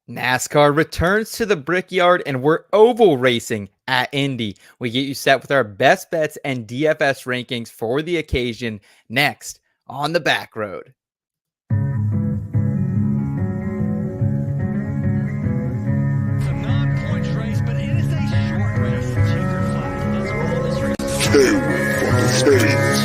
NASCAR returns to the Brickyard and we're oval racing at Indy. We get you set with our best bets and DFS rankings for the occasion next on the Backroad. It's a non-points race, but it is a short race. Checker flag. Let's roll this race. Two from the States.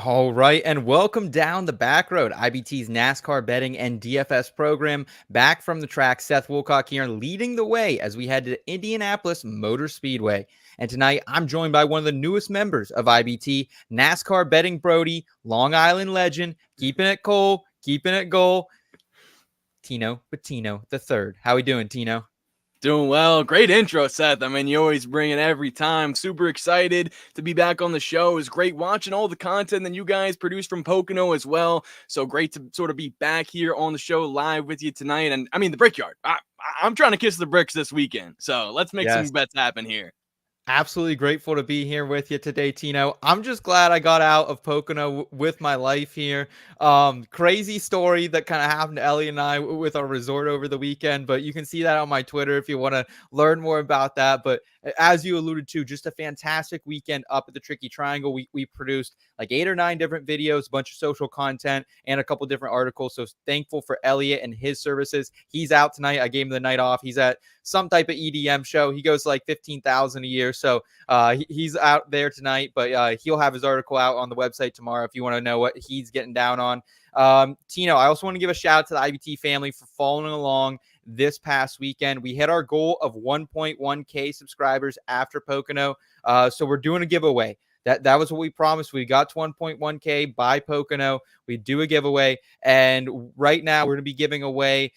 All right, and welcome down the Backroad, IBT's NASCAR betting and DFS program. Back from the track, Seth Woolcock here, leading the way as we head to Indianapolis Motor Speedway. And tonight, I'm joined by one of the newest members of IBT, NASCAR betting Brody, Long Island legend, keeping it cool, keeping it goal, Tino Pattigno the third. How we doing, Tino? Doing well. Great intro, Seth. I mean, you always bring it every time. Super excited to be back on the show. It was great watching all the content that you guys produce from Pocono as well. So great to sort of be back here on the show live with you tonight. And I mean, the Brickyard. I'm trying to kiss the bricks this weekend. So let's make some bets happen here. Absolutely grateful to be here with you today, Tino. I'm just glad I got out of Pocono with my life here. Crazy story that kind of happened to Ellie and I with our resort over the weekend, but you can see that on my Twitter if you want to learn more about that. But as you alluded to, just a fantastic weekend up at the Tricky Triangle. We produced like 8 or 9 different videos, a bunch of social content, and a couple different articles. So thankful for Elliot and his services. He's out tonight. I gave him the night off. He's at some type of EDM show. He goes like 15,000 a year. So he's out there tonight, but he'll have his article out on the website tomorrow if you want to know what he's getting down on. Tino, I also want to give a shout out to the IBT family for following along this past weekend. We hit our goal of 1.1K subscribers after Pocono. So we're doing a giveaway. That was what we promised. We got to 1.1K by Pocono. We do a giveaway. And right now we're going to be giving away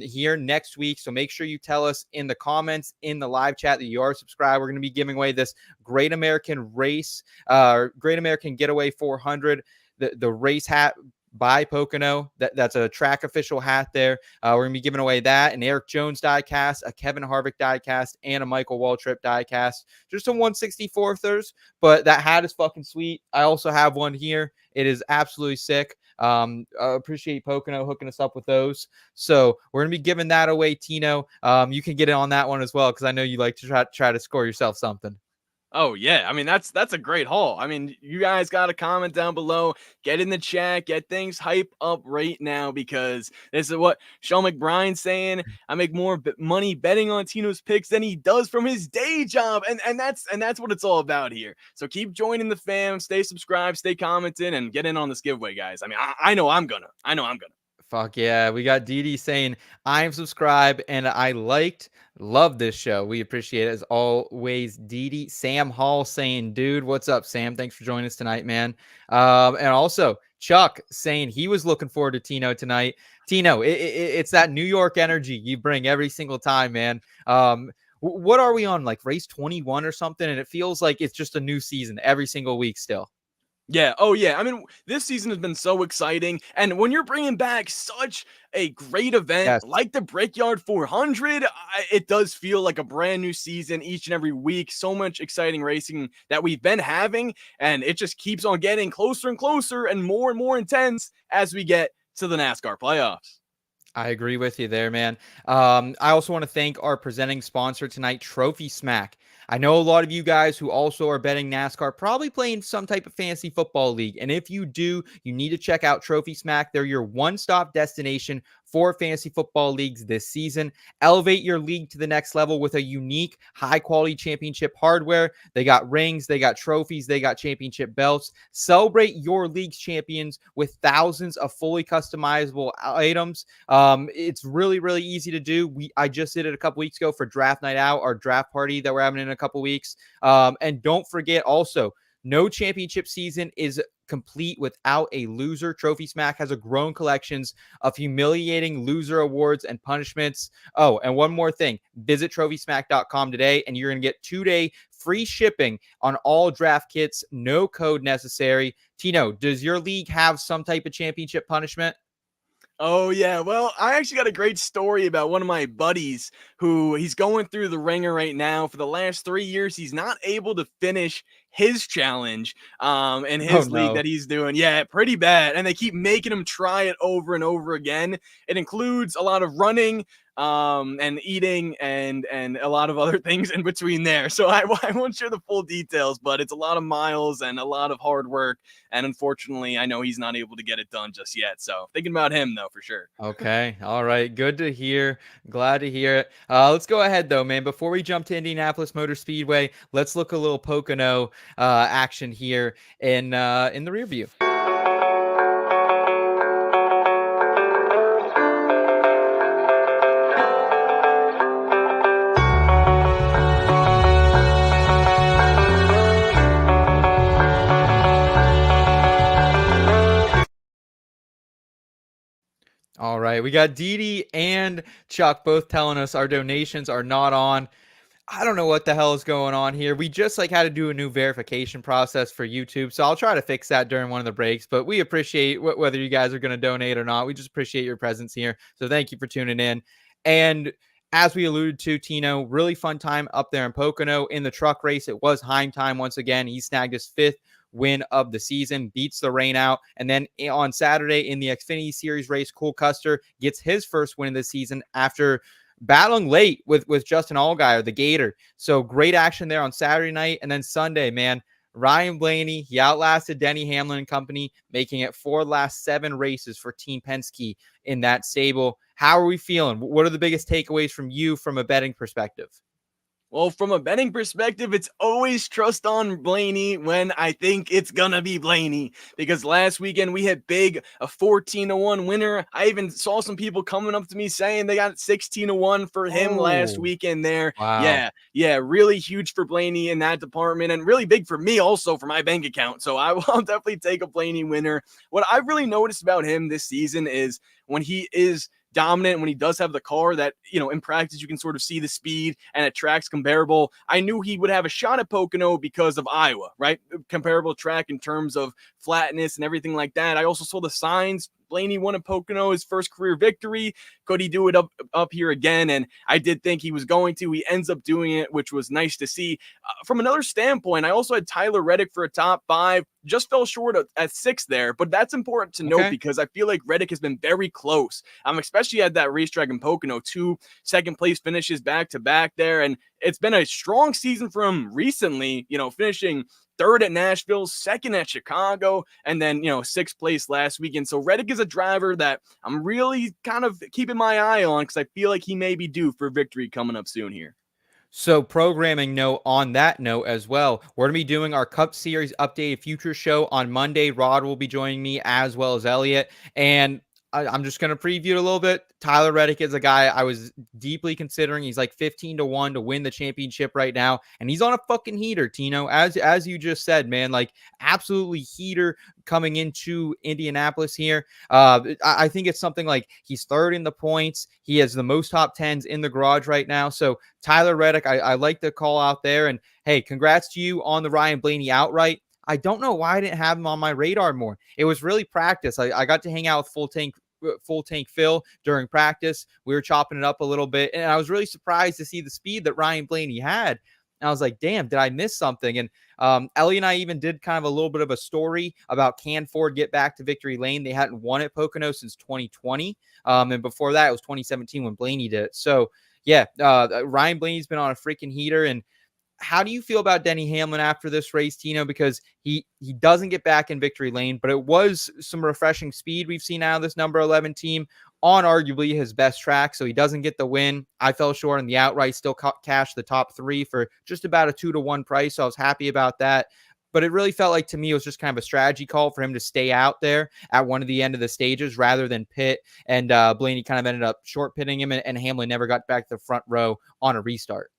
here next week. So make sure you tell us in the comments, in the live chat that you are subscribed. We're going to be giving away this Great American Race, Great American Getaway 400, the race hat by Pocono. That's a track official hat there. We're going to be giving away that, an Eric Jones diecast, a Kevin Harvick diecast, and a Michael Waltrip diecast. Just some 164thers, but that hat is fucking sweet. I also have one here. It is absolutely sick. Appreciate Pocono hooking us up with those. So we're going to be giving that away, Tino. You can get in on that one as well, because I know you like to try to score yourself something. Oh, yeah. I mean, that's a great haul. I mean, you guys got to comment down below, get in the chat, get things hype up right now, because this is what Sean McBride's saying. I make more money betting on Tino's picks than he does from his day job. And that's what it's all about here. So keep joining the fam, stay subscribed, stay commenting, and get in on this giveaway, guys. I mean, I know I'm gonna. Fuck yeah. We got Dee saying, I am subscribed and I love this show. We appreciate it as always. Dee. Sam Hall saying, dude, what's up, Sam? Thanks for joining us tonight, man. And also Chuck saying he was looking forward to Tino tonight. Tino, it's that New York energy you bring every single time, man. What are we on, like race 21 or something? And it feels like it's just a new season every single week still. Yeah. Oh, yeah. I mean, this season has been so exciting. And when you're bringing back such a great event like the Brickyard 400, it does feel like a brand new season each and every week. So much exciting racing that we've been having. And it just keeps on getting closer and closer and more intense as we get to the NASCAR playoffs. I agree with you there, man. I also want to thank our presenting sponsor tonight, Trophy Smack. I know a lot of you guys who also are betting NASCAR probably playing some type of fantasy football league. And if you do, you need to check out Trophy Smack. They're your one-stop destination for fantasy football leagues this season. Elevate your league to the next level with a unique, high-quality championship hardware. They got rings, they got trophies, they got championship belts. Celebrate your league's champions with thousands of fully customizable items. It's really, really easy to do. I just did it a couple weeks ago for Draft Night Out, our draft party that we're having in a couple weeks. And don't forget also, No championship season is complete without a loser. Trophy Smack has a grown collections of humiliating loser awards and punishments. Oh, and one more thing. Visit TrophySmack.com today, and you're going to get 2-day free shipping on all draft kits. No code necessary. Tino, does your league have some type of championship punishment? Oh yeah, well, I actually got a great story about one of my buddies who he's going through the ringer right now. For the last 3 years, he's not able to finish his challenge in Oh, his league no. that he's doing. Yeah, pretty bad. And they keep making him try it over and over again. It includes a lot of running and eating and a lot of other things in between there. So I won't share the full details, but it's a lot of miles and a lot of hard work. And unfortunately, I know he's not able to get it done just yet. So thinking about him though, for sure. Okay. All right. Good to hear. Glad to hear it. Let's go ahead though, man. Before we jump to Indianapolis Motor Speedway, let's look a little Pocono action here in the rear view. All right, we got Didi and Chuck both telling us our donations are not on. I don't know what the hell is going on here. We just had to do a new verification process for YouTube, so I'll try to fix that during one of the breaks. But we appreciate whether you guys are going to donate or not. We just appreciate your presence here. So thank you for tuning in. And as we alluded to, Tino, really fun time up there in Pocono in the truck race. It was Heim time once again. He snagged his 5th win of the season, beats the rain out. And then on Saturday in the Xfinity Series race, Cole Custer gets his first win of the season after battling late with Justin Allgaier, the Gator. So great action there on Saturday night. And then Sunday, man, Ryan Blaney, he outlasted Denny Hamlin and company, making it 4 of the last 7 races for Team Penske in that stable. How are we feeling? What are the biggest takeaways from you from a betting perspective? Well, from a betting perspective, it's always trust on Blaney when I think it's gonna be Blaney. Because last weekend we hit big, a 14-1 winner. I even saw some people coming up to me saying they got 16-1 for him last weekend there. Wow. Yeah, really huge for Blaney in that department, and really big for me also for my bank account. So I will definitely take a Blaney winner. What I've really noticed about him this season is when he is dominant, when he does have the car that, in practice you can sort of see the speed and at tracks comparable. I knew he would have a shot at Pocono because of Iowa, right? Comparable track in terms of flatness and everything like that. I also saw the signs. Blaney won at Pocono, his first career victory. Could he do it up here again? And I did think he was going to. He ends up doing it, which was nice to see. From another standpoint, I also had Tyler Reddick for a top 5. Just fell short at 6 there, but that's important to note because I feel like Reddick has been very close. Especially at that racetrack in Pocono, 2 second-place finishes back-to-back there, and it's been a strong season for him recently, finishing 3rd at Nashville, 2nd at Chicago, and then, 6th place last weekend. So Reddick is a driver that I'm really kind of keeping my eye on because I feel like he may be due for victory coming up soon here. So programming note on that note as well, we're going to be doing our Cup Series updated future show on Monday. Rod will be joining me as well as Elliott. And I'm just going to preview it a little bit. Tyler Reddick is a guy I was deeply considering. He's like 15-1 to win the championship right now. And he's on a fucking heater, Tino. As you just said, man, absolutely heater coming into Indianapolis here. I think it's something like he's 3rd in the points. He has the most top 10s in the garage right now. So Tyler Reddick, I like the call out there. And hey, congrats to you on the Ryan Blaney outright. I don't know why I didn't have him on my radar more. It was really practice. I got to hang out with Full Tank Phil during practice. We were chopping it up a little bit, and I was really surprised to see the speed that Ryan Blaney had. And I was like, damn, did I miss something? And Ellie and I even did kind of a little bit of a story about can Ford get back to victory lane. They hadn't won at Pocono since 2020. And before that, it was 2017 when Blaney did it. So, yeah, Ryan Blaney's been on a freaking heater. And how do you feel about Denny Hamlin after this race, Tino? Because he doesn't get back in victory lane, but it was some refreshing speed we've seen out of this number 11 team on arguably his best track. So he doesn't get the win. I fell short in the outright, still cashed the top 3 for just about a 2-to-1 price. So I was happy about that. But it really felt like to me it was just kind of a strategy call for him to stay out there at one of the end of the stages rather than pit. And Blaney kind of ended up short pitting him, and Hamlin never got back to the front row on a restart.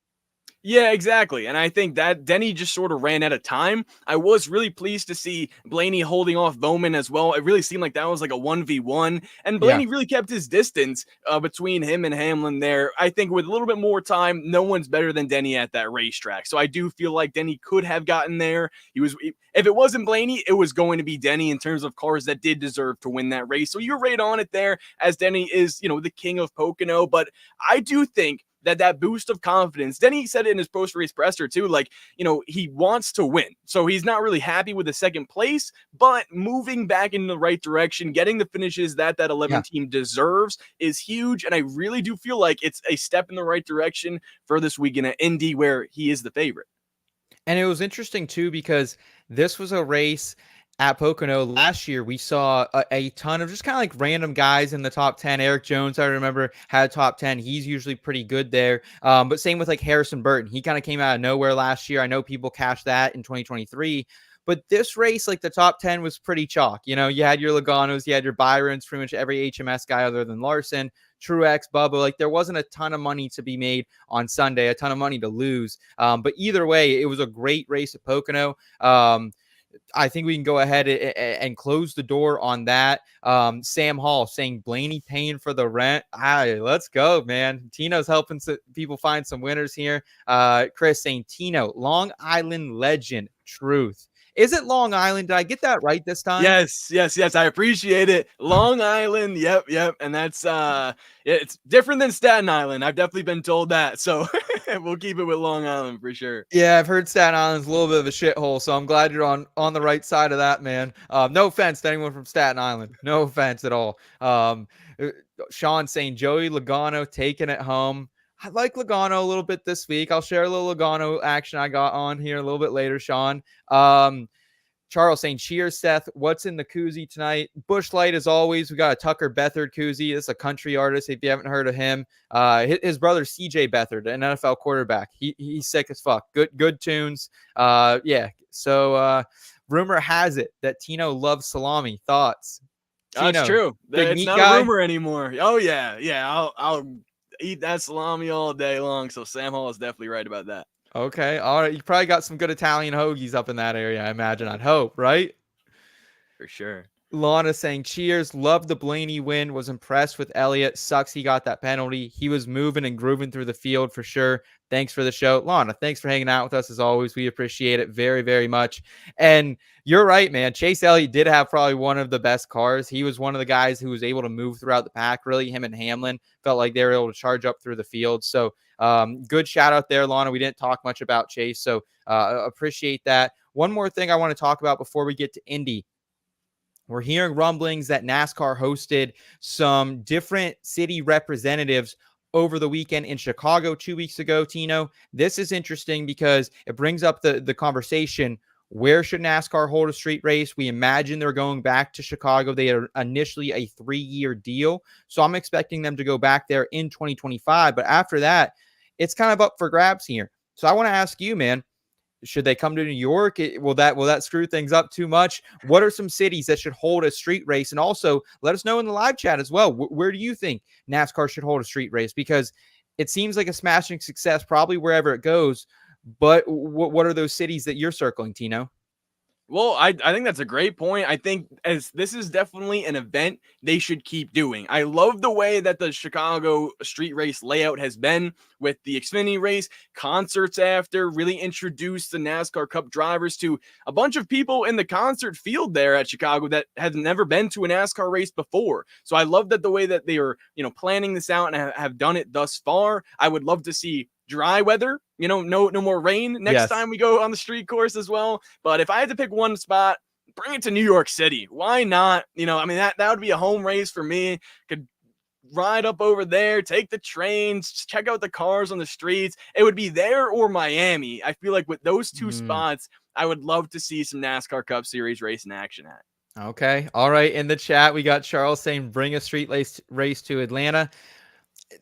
Yeah, exactly. And I think that Denny just sort of ran out of time. I was really pleased to see Blaney holding off Bowman as well. It really seemed like that was like a 1v1. And Yeah. Blaney really kept his distance between him and Hamlin there. I think with a little bit more time, no one's better than Denny at that racetrack. So I do feel like Denny could have gotten there. If it wasn't Blaney, it was going to be Denny in terms of cars that did deserve to win that race. So you're right on it there, as Denny is, the king of Pocono. But I do think that boost of confidence. Denny said it in his post-race presser too, like, he wants to win. So he's not really happy with the second place, but moving back in the right direction, getting the finishes that 11 team deserves is huge. And I really do feel like it's a step in the right direction for this weekend at Indy, where he is the favorite. And it was interesting too, because this was a race at Pocono last year. We saw a ton of just kind of like random guys in the top 10. Eric Jones, I remember, had a top 10. He's usually pretty good there. But same with like Harrison Burton. He kind of came out of nowhere last year. I know people cashed that in 2023. But this race, like the top 10 was pretty chalk. You had your Logano's, you had your Byrons, pretty much every HMS guy other than Larson, Truex, Bubba. Like there wasn't a ton of money to be made on Sunday, a ton of money to lose. But either way, it was a great race at Pocono. I think we can go ahead and close the door on that. Sam Hall saying Blaney paying for the rent. Let's go, man. Tino's helping people find some winners here. Chris saying Tino, Long Island legend, truth. Is it Long Island? Did I get that right this time? Yes. I appreciate it. Long Island. Yep. And that's it's different than Staten Island. I've definitely been told that. So we'll keep it with Long Island for sure. Yeah, I've heard Staten Island's a little bit of a shithole, so I'm glad you're on the right side of that, man. No offense to anyone from Staten Island. No offense at all. Sean saying Joey Logano taking it home. I like Logano a little bit this week. I'll share a little Logano action I got on here a little bit later, Sean. Charles saying, cheers, Seth. What's in the koozie tonight? Bush Light, as always. We got a Tucker Bethard koozie. It's a country artist, if you haven't heard of him. His brother, CJ Bethard, an NFL quarterback. He's sick as fuck. Good tunes. Yeah. So rumor has it that Tino loves salami. Thoughts? That's true. It's not guy? a rumor anymore. Oh, yeah. I'll eat that salami all day long. So Sam Hall is definitely right about that. Okay. All right. You probably got some good Italian hoagies up in that area, I imagine. I'd hope, right? For sure. Lana saying, cheers. Love the Blaney win. Was impressed with Elliott. Sucks he got that penalty. He was moving and grooving through the field for sure. Thanks for the show. Lana, thanks for hanging out with us as always. We appreciate it very, very much. And you're right, man. Chase Elliott did have probably one of the best cars. He was one of the guys who was able to move throughout the pack. Really, him and Hamlin felt like they were able to charge up through the field. So good shout out there, Lana. We didn't talk much about Chase, so appreciate that. One more thing I want to talk about before we get to Indy. We're hearing rumblings that NASCAR hosted some different city representatives over the weekend in Chicago 2 weeks ago, Tino. This is interesting because it brings up the conversation. Where should NASCAR hold a street race? We imagine they're going back to Chicago. They had initially a 3-year deal. So I'm expecting them to go back there in 2025. But after that, it's kind of up for grabs here. So I want to ask you, man, should they come to New York? Will that screw things up too much? What are some cities that should hold a street race? And also let us know in the live chat as well. Where do you think NASCAR should hold a street race? Because it seems like a smashing success probably wherever it goes. But what are those cities that you're circling, Tino? Well, I think that's a great point. I think as this is definitely an event they should keep doing. I love the way that the Chicago street race layout has been with the Xfinity race, concerts after, really introduced the NASCAR Cup drivers to a bunch of people in the concert field there at Chicago that had never been to a NASCAR race before. So I love that the way that they are, planning this out and have done it thus far. I would love to see dry weather, no more rain next time we go on the street course as well. But if I had to pick one spot, bring it to New York City. Why not? That would be a home race for me. Could ride up over there, take the trains, check out the cars on the streets. It would be there or Miami. I feel like with those two spots, I would love to see some NASCAR Cup Series race in action at. Okay. All right. In the chat, we got Charles saying bring a street race to Atlanta.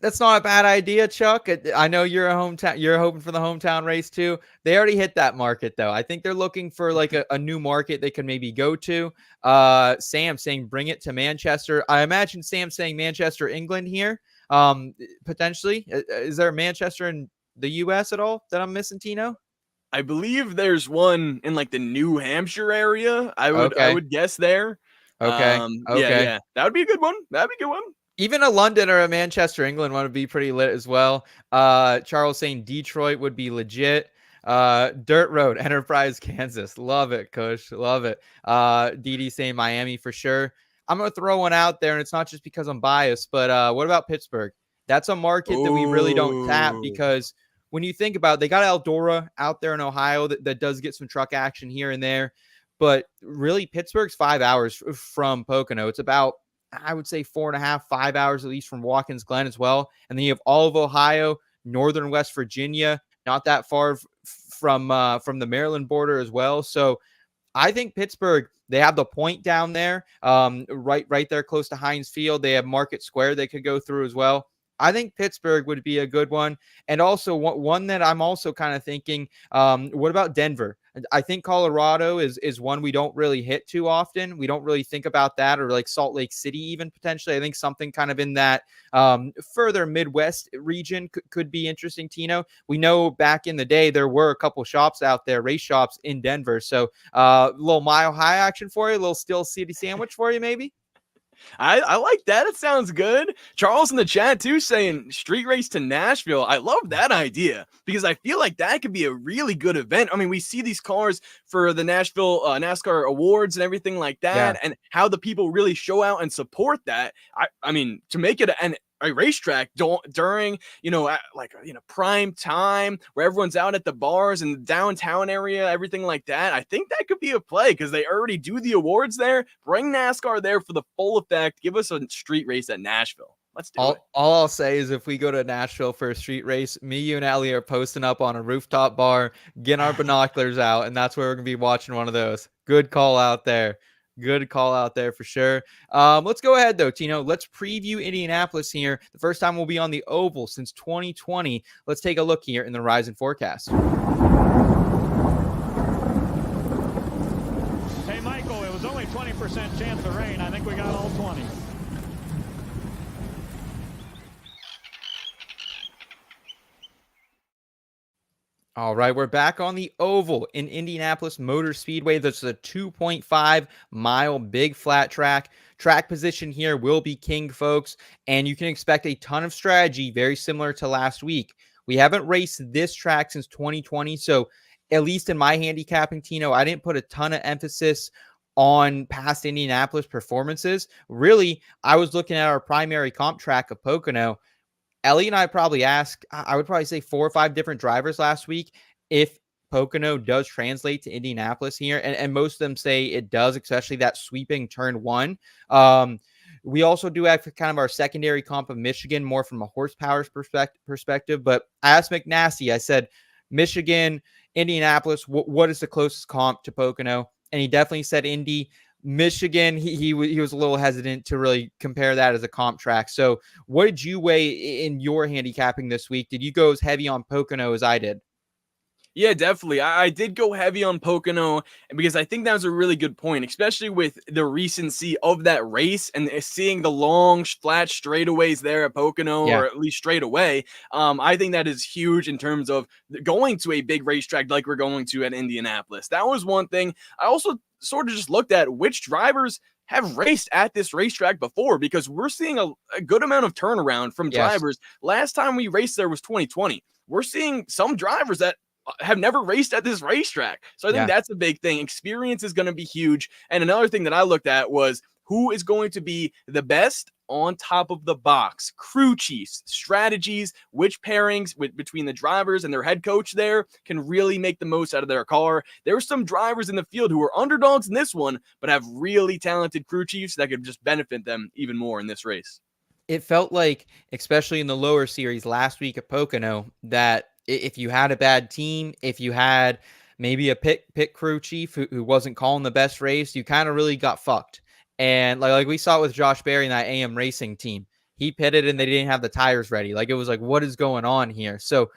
That's not a bad idea, Chuck. I know you're you're hoping for the hometown race too. They already hit that market though. I think they're looking for like a new market they can maybe go to. Sam saying bring it to Manchester. I imagine Sam saying Manchester, England here. Potentially. Is there a Manchester in the U.S. at all that I'm missing, Tino? I believe there's one in like the New Hampshire area. I Okay. would guess there. Okay. Yeah, Okay. yeah. That would be a good one. That'd be a good one. Even a London or a Manchester, England one would be pretty lit as well. Charles saying Detroit would be legit. Dirt Road, Enterprise, Kansas. Love it, Kush. Love it. Didi saying Miami for sure. I'm going to throw one out there, and it's not just because I'm biased, but what about Pittsburgh? That's a market that we really don't tap Ooh. because when you think about it, they got Eldora out there in Ohio that does get some truck action here and there. But really, Pittsburgh's 5 hours from Pocono. It's about, I would say, 4.5, 5 hours at least from Watkins Glen as well. And then you have all of Ohio, northern West Virginia, not that far from the Maryland border as well. So I think Pittsburgh, they have the point down there, right there close to Heinz Field. They have Market Square they could go through as well. I think Pittsburgh would be a good one. And also one that I'm also kind of thinking, what about Denver? I think Colorado is one we don't really hit too often. We don't really think about that, or like Salt Lake City even potentially. I think something kind of in that further Midwest region could be interesting, Tino. We know back in the day there were a couple shops out there, race shops in Denver. So a little mile high action for you, a little Steel City sandwich for you maybe? I like that. It sounds good. Charles in the chat too saying street race to Nashville. I love that idea because I feel like that could be a really good event. I mean, we see these cars for the Nashville NASCAR awards and everything like that, and how the people really show out and support that. I mean, to make it a racetrack during prime time where everyone's out at the bars in the downtown area, everything like that. I think that could be a play because they already do the awards there. Bring NASCAR there for the full effect. Give us a street race at Nashville. Let's do it. All I'll say is if we go to Nashville for a street race, me, you, and Ellie are posting up on a rooftop bar, getting our binoculars out, and that's where we're going to be watching one of those. Good call out there. Good call out there for sure. Let's go ahead, though, Tino. Let's preview Indianapolis here. The first time we'll be on the oval since 2020. Let's take a look here in the Horizon forecast. Hey, Michael, it was only 20% chance of rain. I think we got all 20. All right, we're back on the oval in Indianapolis Motor Speedway. This is a 2.5-mile big flat track. Track position here will be king, folks, and you can expect a ton of strategy, very similar to last week. We haven't raced this track since 2020, so at least in my handicapping, Tino, I didn't put a ton of emphasis on past Indianapolis performances. Really, I was looking at our primary comp track of Pocono. Ellie and I probably asked, I would probably say 4 or 5 different drivers last week if Pocono does translate to Indianapolis here. And most of them say it does, especially that sweeping turn 1. We also do have kind of our secondary comp of Michigan, more from a horsepower perspective. But I asked McNasty, I said, Michigan, Indianapolis, what is the closest comp to Pocono? And he definitely said Indy. Michigan, he was a little hesitant to really compare that as a comp track. So what did you weigh in your handicapping this week? Did you go as heavy on Pocono as I did? Yeah, definitely. I did go heavy on Pocono because I think that was a really good point, especially with the recency of that race and seeing the long, flat straightaways there at Pocono, or at least straight away. I think that is huge in terms of going to a big racetrack like we're going to at Indianapolis. That was one thing. I also sort of just looked at which drivers have raced at this racetrack before, because we're seeing a good amount of turnaround from drivers. Last time we raced there was 2020. We're seeing some drivers that have never raced at this racetrack. So I think that's a big thing. Experience is going to be huge. And another thing that I looked at was who is going to be the best on top of the box. Crew chiefs, strategies, which pairings between the drivers and their head coach there can really make the most out of their car. There are some drivers in the field who are underdogs in this one, but have really talented crew chiefs that could just benefit them even more in this race. It felt like, especially in the lower series last week at Pocono, that if you had a bad team, if you had maybe a pit crew chief who wasn't calling the best race, you kind of really got fucked. And like we saw with Josh Berry and that AM Racing team, he pitted and they didn't have the tires ready. Like, it was like, what is going on here? So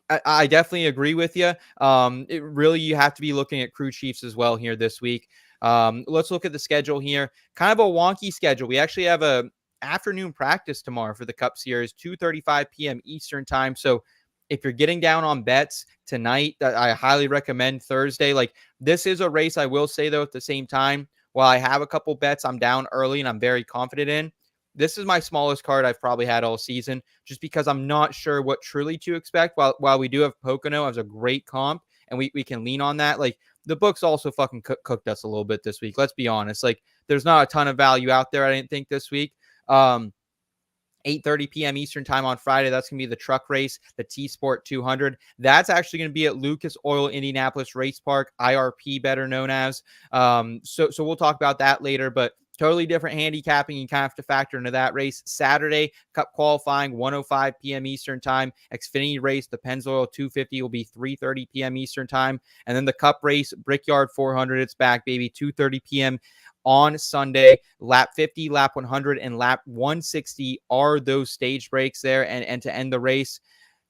I definitely agree with you. It really, you have to be looking at crew chiefs as well here this week. Let's look at the schedule here. Kind of a wonky schedule. We actually have a afternoon practice tomorrow for the Cup Series, 2:35 p.m. Eastern time. So if you're getting down on bets tonight, I highly recommend Thursday. Like, this is a race, I will say, though, at the same time, while I have a couple bets I'm down early and I'm very confident in, this is my smallest card I've probably had all season, just because I'm not sure what truly to expect. While we do have Pocono as a great comp, and we can lean on that, like, the books also fucking cooked us a little bit this week. Let's be honest. Like, there's not a ton of value out there, I didn't think, this week. 8:30 p.m. Eastern time on Friday. That's going to be the truck race, the TSport 200. That's actually going to be at Lucas Oil Indianapolis Race Park, IRP better known as. So we'll talk about that later, but totally different handicapping. You kind of have to factor into that race. Saturday, Cup qualifying, 1:05 p.m. Eastern time. Xfinity race, the Penzoil 250 will be 3:30 p.m. Eastern time. And then the Cup race, Brickyard 400, it's back, baby, 2:30 p.m. on Sunday. Lap 50, lap 100, and lap 160 are those stage breaks there. And to end the race,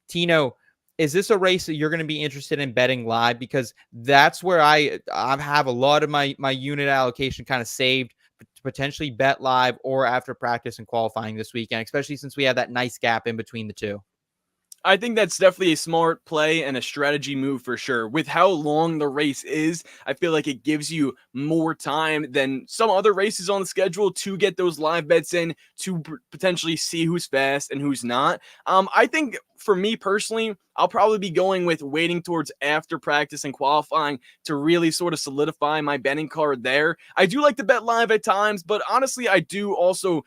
Tino, is this a race that you're going to be interested in betting live? Because that's where I have a lot of my unit allocation kind of saved to potentially bet live or after practice and qualifying this weekend, especially since we have that nice gap in between the two. I think that's definitely a smart play and a strategy move for sure. With how long the race is, I feel like it gives you more time than some other races on the schedule to get those live bets in, to potentially see who's fast and who's not. I think for me personally, I'll probably be going with waiting towards after practice and qualifying to really sort of solidify my betting card there. I do like to bet live at times, but honestly, I do also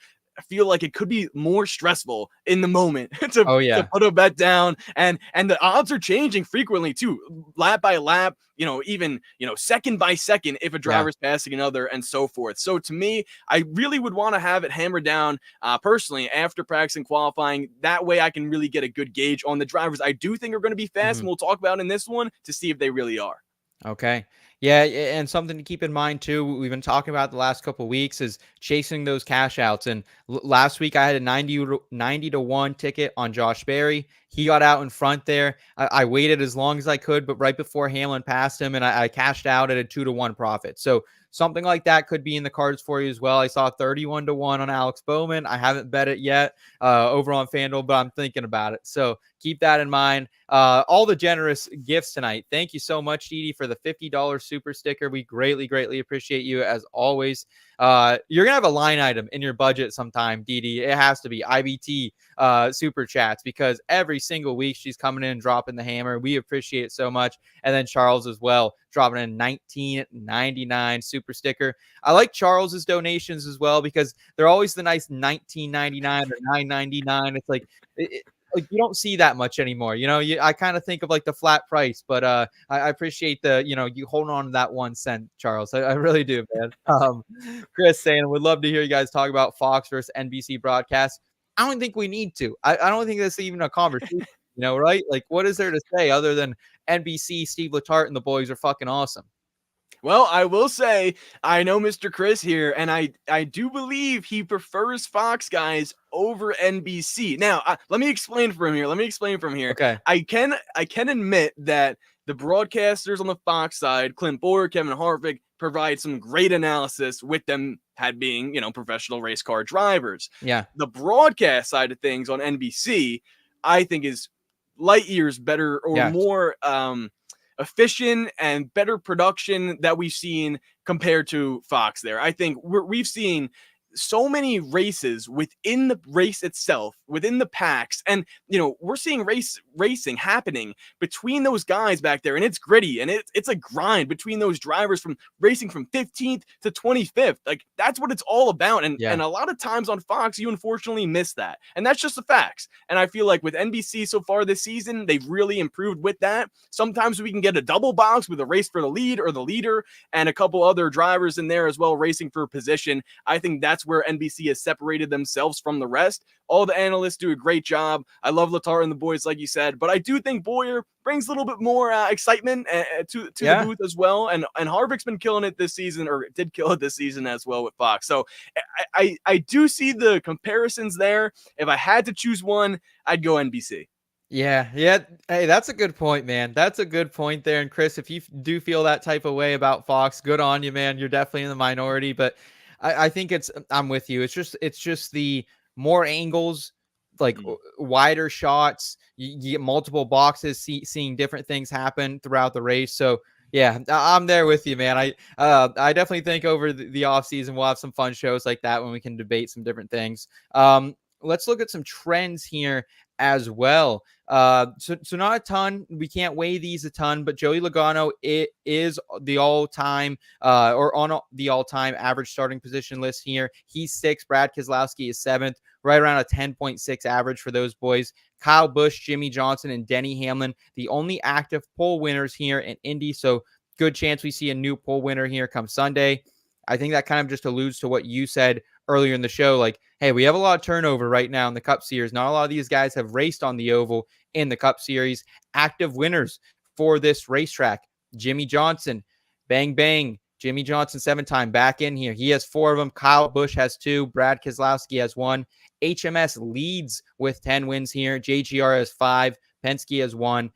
feel like it could be more stressful in the moment to put a bet down, and the odds are changing frequently too, lap by lap, even second by second, if a driver's passing another and so forth. So to me, I really would want to have it hammered down personally after practice and qualifying. That way I can really get a good gauge on the drivers I do think are going to be fast, and we'll talk about in this one to see if they really are. Okay. Yeah, and something to keep in mind too, we've been talking about the last couple of weeks, is chasing those cash outs. And last week I had a 90-1 ticket on Josh Berry. He got out in front there. I waited as long as I could, but right before Hamlin passed him, and I cashed out at a 2-1 profit. So something like that could be in the cards for you as well. I saw 31-1 on Alex Bowman. I haven't bet it yet over on FanDuel, but I'm thinking about it. So keep that in mind. All the generous gifts tonight. Thank you so much, Didi, for the $50 super sticker. We greatly, greatly appreciate you as always. You're gonna have a line item in your budget sometime, Didi. It has to be IBT super chats, because every single week she's coming in and dropping the hammer. We appreciate it so much. And then Charles as well, dropping in $19.99 super sticker. I like Charles's donations as well, because they're always the nice $19.99 or $9.99. It's like like you don't see that much anymore. I kind of think of like the flat price, but I appreciate the, you holding on to that 1 cent, Charles. I really do, man. Chris saying, would love to hear you guys talk about Fox versus NBC broadcast. I don't think we need to. I don't think that's even a conversation, right? Like, what is there to say other than NBC, Steve Letarte, and the boys are fucking awesome? Well, I will say, I know Mr. Chris here, and I do believe he prefers Fox guys over NBC. Now, let me explain from here. Okay. I can admit that the broadcasters on the Fox side, Clint Boyer, Kevin Harvick, provide some great analysis, with them being, professional race car drivers. Yeah. The broadcast side of things on NBC, I think, is light years better, or more efficient and better production that we've seen compared to Fox there. I think we've seen so many races within the race itself, within the packs, and we're seeing racing happening between those guys back there, and it's gritty, and it's a grind between those drivers, from racing from 15th to 25th. Like, that's what it's all about, and a lot of times on Fox you unfortunately miss that, and that's just the facts. And I feel like with NBC so far this season, they've really improved with that. Sometimes we can get a double box with a race for the lead or the leader and a couple other drivers in there as well racing for position. I think that's where NBC has separated themselves from the rest. All the analysts do a great job. I love Letarte and the boys, like you said, but I do think Boyer brings a little bit more excitement to the booth as well. And Harvick's been killing it this season, or did kill it this season as well with Fox. So I do see the comparisons there. If I had to choose one, I'd go NBC. Yeah. Hey, that's a good point, man. That's a good point there. And Chris, if you do feel that type of way about Fox, good on you, man. You're definitely in the minority, but I think I'm with you. It's just the more angles like wider shots. You get multiple boxes, seeing different things happen throughout the race. So yeah, I'm there with you, man. I definitely think over the off season we'll have some fun shows like that when we can debate some different things. Let's look at some trends here as well. So not a ton. We can't weigh these a ton, but Joey Logano is the all-time or on the all-time average starting position list here. He's 6th. Brad Keselowski is 7th, right around a 10.6 average for those boys. Kyle Busch, Jimmy Johnson, and Denny Hamlin, the only active pole winners here in Indy. So good chance we see a new pole winner here come Sunday. I think that kind of just alludes to what you said earlier in the show. Like, hey, we have a lot of turnover right now in the Cup Series. Not a lot of these guys have raced on the oval in the Cup Series. Active winners for this racetrack: Jimmy Johnson, bang, bang. Jimmy Johnson, 7-time back in here. He has 4 of them. Kyle Busch has 2. Brad Keselowski has 1. HMS leads with 10 wins here. JGR has 5. Penske has 1.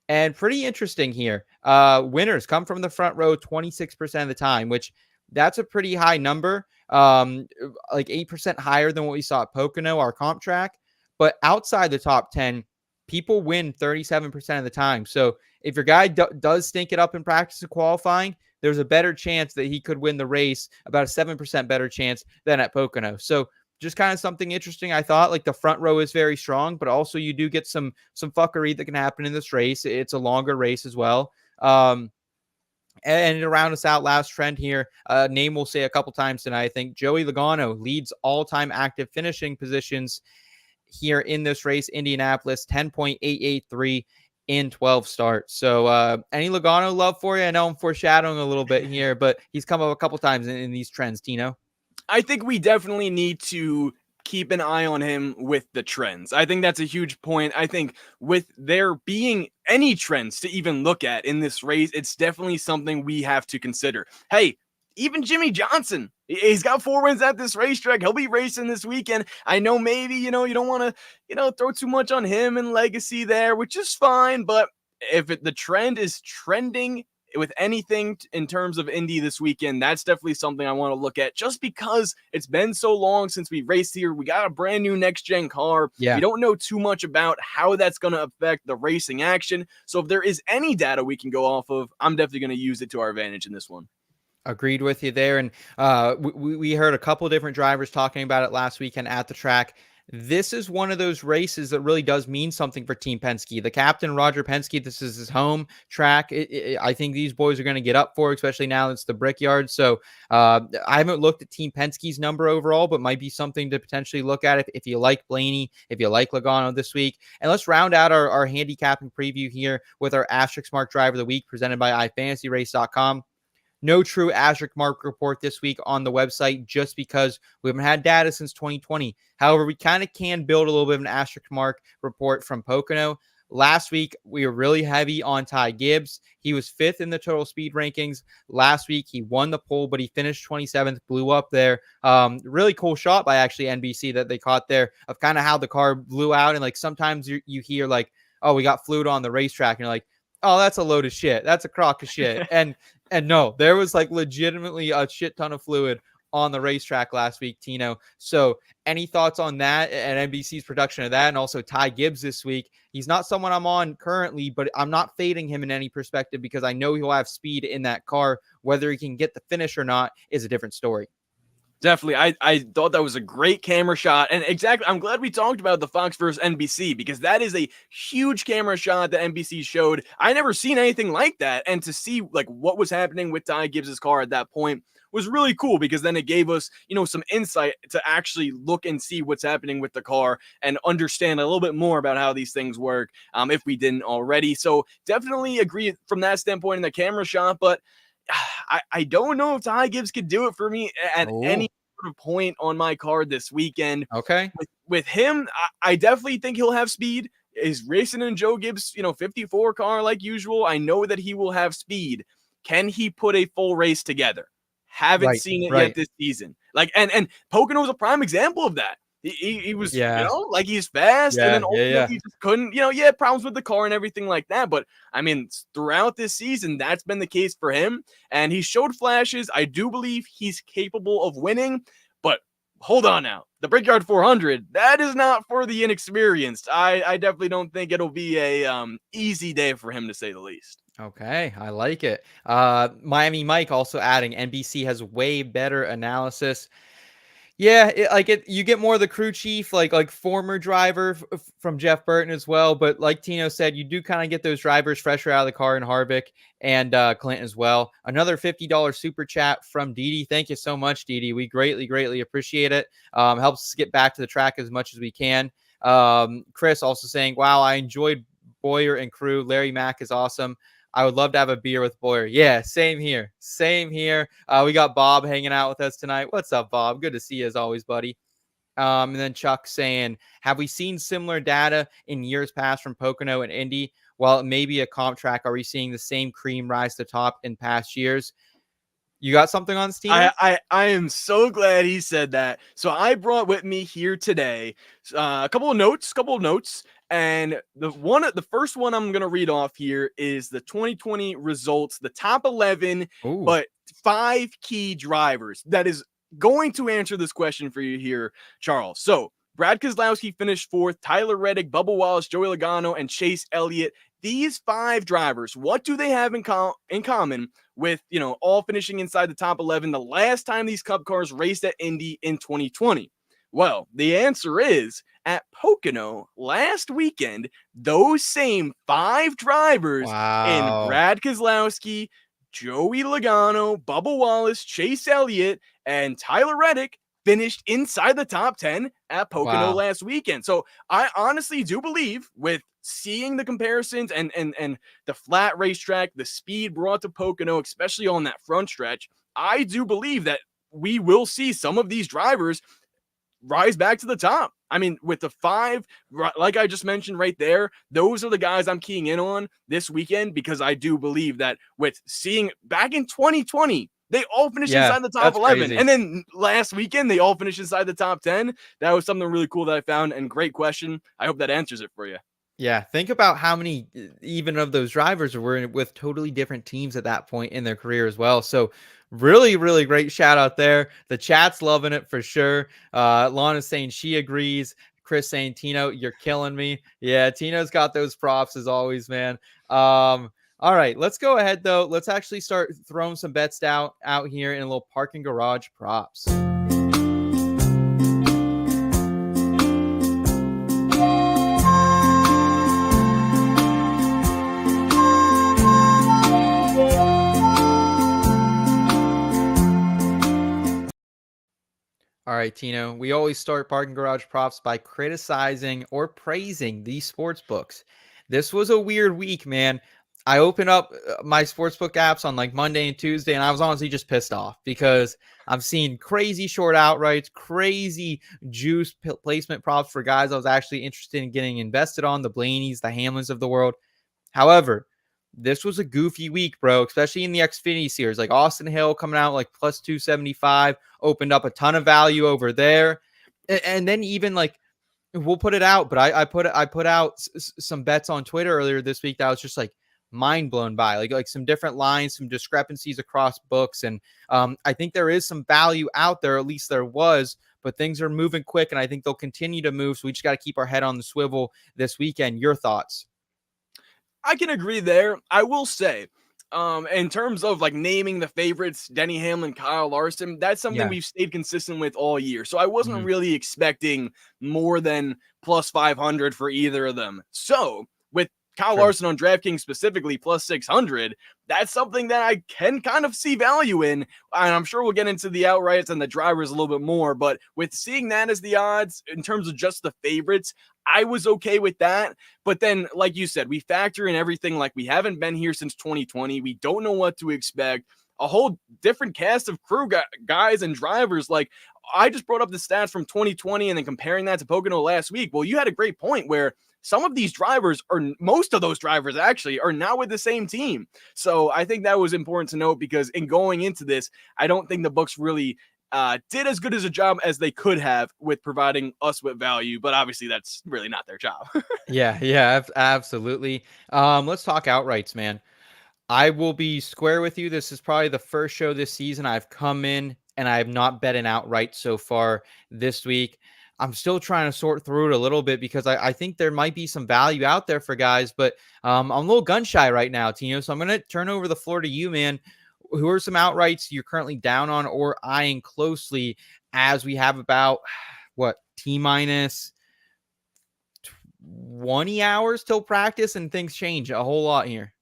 And pretty interesting here. Winners come from the front row 26% of the time, which that's a pretty high number. Like 8% higher than what we saw at Pocono, our comp track. But outside the top 10, people win 37% of the time. So if your guy does stink it up in practice and qualifying, there's a better chance that he could win the race, about a 7% better chance than at Pocono. So just kind of something interesting. I thought, like, the front row is very strong, but also you do get some fuckery that can happen in this race. It's a longer race as well. And to round us out, last trend here, name we'll say a couple times tonight. I think Joey Logano leads all-time active finishing positions here in this race. Indianapolis, 10.883 in 12 starts. So any Logano love for you? I know I'm foreshadowing a little bit here, but he's come up a couple times in these trends, Tino. I think we definitely need to keep an eye on him with the trends. I think that's a huge point. I think with there being any trends to even look at in this race, it's definitely something we have to consider. Hey, even Jimmy Johnson, he's got 4 wins at this racetrack. He'll be racing this weekend. I know maybe, you don't want to, throw too much on him and legacy there, which is fine. But if the trend is trending with anything in terms of Indy this weekend, that's definitely something I want to look at, just because it's been so long since we raced here. We got a brand new next-gen car. Yeah. We don't know too much about how that's going to affect the racing action. So if there is any data we can go off of, I'm definitely going to use it to our advantage in this one. Agreed with you there. And we heard a couple different drivers talking about it last weekend at the track. This is one of those races that really does mean something for Team Penske. The captain, Roger Penske, this is his home track. I think these boys are going to get up for it, especially now it's the Brickyard. So I haven't looked at Team Penske's number overall, but might be something to potentially look at if you like Blaney, if you like Logano this week. And let's round out our handicapping preview here with our Asterisk Mark Driver of the Week presented by iFantasyRace.com. No true Asterisk Mark report this week on the website, just because we haven't had data since 2020. However, we kind of can build a little bit of an Asterisk Mark report from Pocono. Last week, we were really heavy on Ty Gibbs. He was 5th in the total speed rankings. Last week, he won the pole, but he finished 27th, blew up there. Really cool shot by actually NBC that they caught there of kind of how the car blew out. And like sometimes you hear like, oh, we got fluid on the racetrack. And you're like, oh, that's a load of shit. That's a crock of shit. And no, there was like legitimately a shit ton of fluid on the racetrack last week, Tino. So any thoughts on that and NBC's production of that? And also Ty Gibbs this week. He's not someone I'm on currently, but I'm not fading him in any perspective because I know he'll have speed in that car. Whether he can get the finish or not is a different story. Definitely. I thought that was a great camera shot. And exactly, I'm glad we talked about the Fox versus NBC, because that is a huge camera shot that NBC showed. I never seen anything like that. And to see like what was happening with Ty Gibbs' car at that point was really cool, because then it gave us, some insight to actually look and see what's happening with the car and understand a little bit more about how these things work, if we didn't already. So definitely agree from that standpoint in the camera shot, but I don't know if Ty Gibbs could do it for me at any sort of point on my card this weekend. Okay. With him, I definitely think he'll have speed. He's racing in Joe Gibbs, 54 car like usual. I know that he will have speed. Can he put a full race together? Haven't seen it yet this season. Like, and Pocono is a prime example of that. He was, like he's fast, and then ultimately he just couldn't, problems with the car and everything like that. But I mean, throughout this season, that's been the case for him, and he showed flashes. I do believe he's capable of winning, but hold on now. The Brickyard 400, that is not for the inexperienced. I definitely don't think it'll be a easy day for him, to say the least. Okay, I like it. Miami Mike also adding NBC has way better analysis. Yeah, you get more of the crew chief, like former driver from Jeff Burton as well. But like Tino said, you do kind of get those drivers fresher out of the car in Harvick and Clinton as well. Another $50 super chat from Didi. Thank you so much, Didi. We greatly appreciate it. Helps us get back to the track as much as we can. Chris also saying, wow, I enjoyed Boyer and crew. Larry Mack is awesome. I would love to have a beer with Boyer. Yeah, same here. Same here. We got Bob hanging out with us tonight. What's up, Bob? Good to see you as always, buddy. And then Chuck saying, have we seen similar data in years past from Pocono and Indy? While it may be a comp track, are we seeing the same cream rise to top in past years? You got something on Steam? I am so glad he said that. So I brought with me here today a couple of notes. And the first one I'm going to read off here is the 2020 results, the top 11, Ooh. but 5 key drivers. That is going to answer this question for you here, Charles. So Brad Keselowski finished 4th, Tyler Reddick, Bubba Wallace, Joey Logano, and Chase Elliott. These 5 drivers, what do they have in common with, all finishing inside the top 11 the last time these Cup cars raced at Indy in 2020? Well, the answer is at Pocono last weekend, those same 5 drivers in Brad Keselowski, Joey Logano, Bubba Wallace, Chase Elliott, and Tyler Reddick finished inside the top 10 at Pocono last weekend. So I honestly do believe, with seeing the comparisons and the flat racetrack, the speed brought to Pocono, especially on that front stretch, I do believe that we will see some of these drivers rise back to the top. I mean, with the 5, like I just mentioned right there, those are the guys I'm keying in on this weekend, because I do believe that with seeing back in 2020, they all finished inside the top 11. Crazy. And then last weekend, they all finished inside the top 10. That was something really cool that I found, and great question. I hope that answers it for you. Yeah, think about how many even of those drivers were with totally different teams at that point in their career as well. So really great shout out there. The chat's loving it for sure. Lana's saying she agrees. Chris saying, Tino, you're killing me. Yeah, Tino's got those props as always, man. All right, let's go ahead though. Let's actually start throwing some bets out here in a little parking garage props. All right, Tino, we always start Parking Garage Props by criticizing or praising these sports books. This was a weird week, man. I opened up my sportsbook apps on like Monday and Tuesday, and I was honestly just pissed off because I'm seeing crazy short outrights, crazy juice placement props for guys I was actually interested in getting invested on, the Blaney's, the Hamlins of the world. However, this was a goofy week, bro, especially in the Xfinity series. Like Austin Hill coming out like plus 275, opened up a ton of value over there. And then even like, we'll put it out, but I put out some bets on Twitter earlier this week that was just like mind blown by, like some different lines, some discrepancies across books. And I think there is some value out there, at least there was, but things are moving quick and I think they'll continue to move. So we just got to keep our head on the swivel this weekend. Your thoughts? I can agree there. I will say, in terms of like naming the favorites, Denny Hamlin, Kyle Larson, that's something we've stayed consistent with all year. So I wasn't really expecting more than plus 500 for either of them. So with Kyle Larson on DraftKings specifically plus 600, that's something that I can kind of see value in. And I'm sure we'll get into the outrights and the drivers a little bit more, but with seeing that as the odds in terms of just the favorites, I was okay with that. But then, like you said, we factor in everything. Like, we haven't been here since 2020. We don't know what to expect. A whole different cast of crew guys and drivers. Like, I just brought up the stats from 2020 and then comparing that to Pocono last week. Well, you had a great point where some of these drivers, or most of those drivers actually, are now with the same team. So I think that was important to note, because in going into this, I don't think the books really did as good as a job as they could have with providing us with value, but obviously that's really not their job. Yeah, absolutely. Let's talk outrights, man. I will be square with you. This is probably the first show this season I've come in and I have not bet an outright so far this week. I'm still trying to sort through it a little bit because I think there might be some value out there for guys, but I'm a little gun shy right now, Tino. So I'm going to turn over the floor to you, man. Who are some outrights you're currently down on or eyeing closely as we have about T minus 20 hours till practice and things change a whole lot here?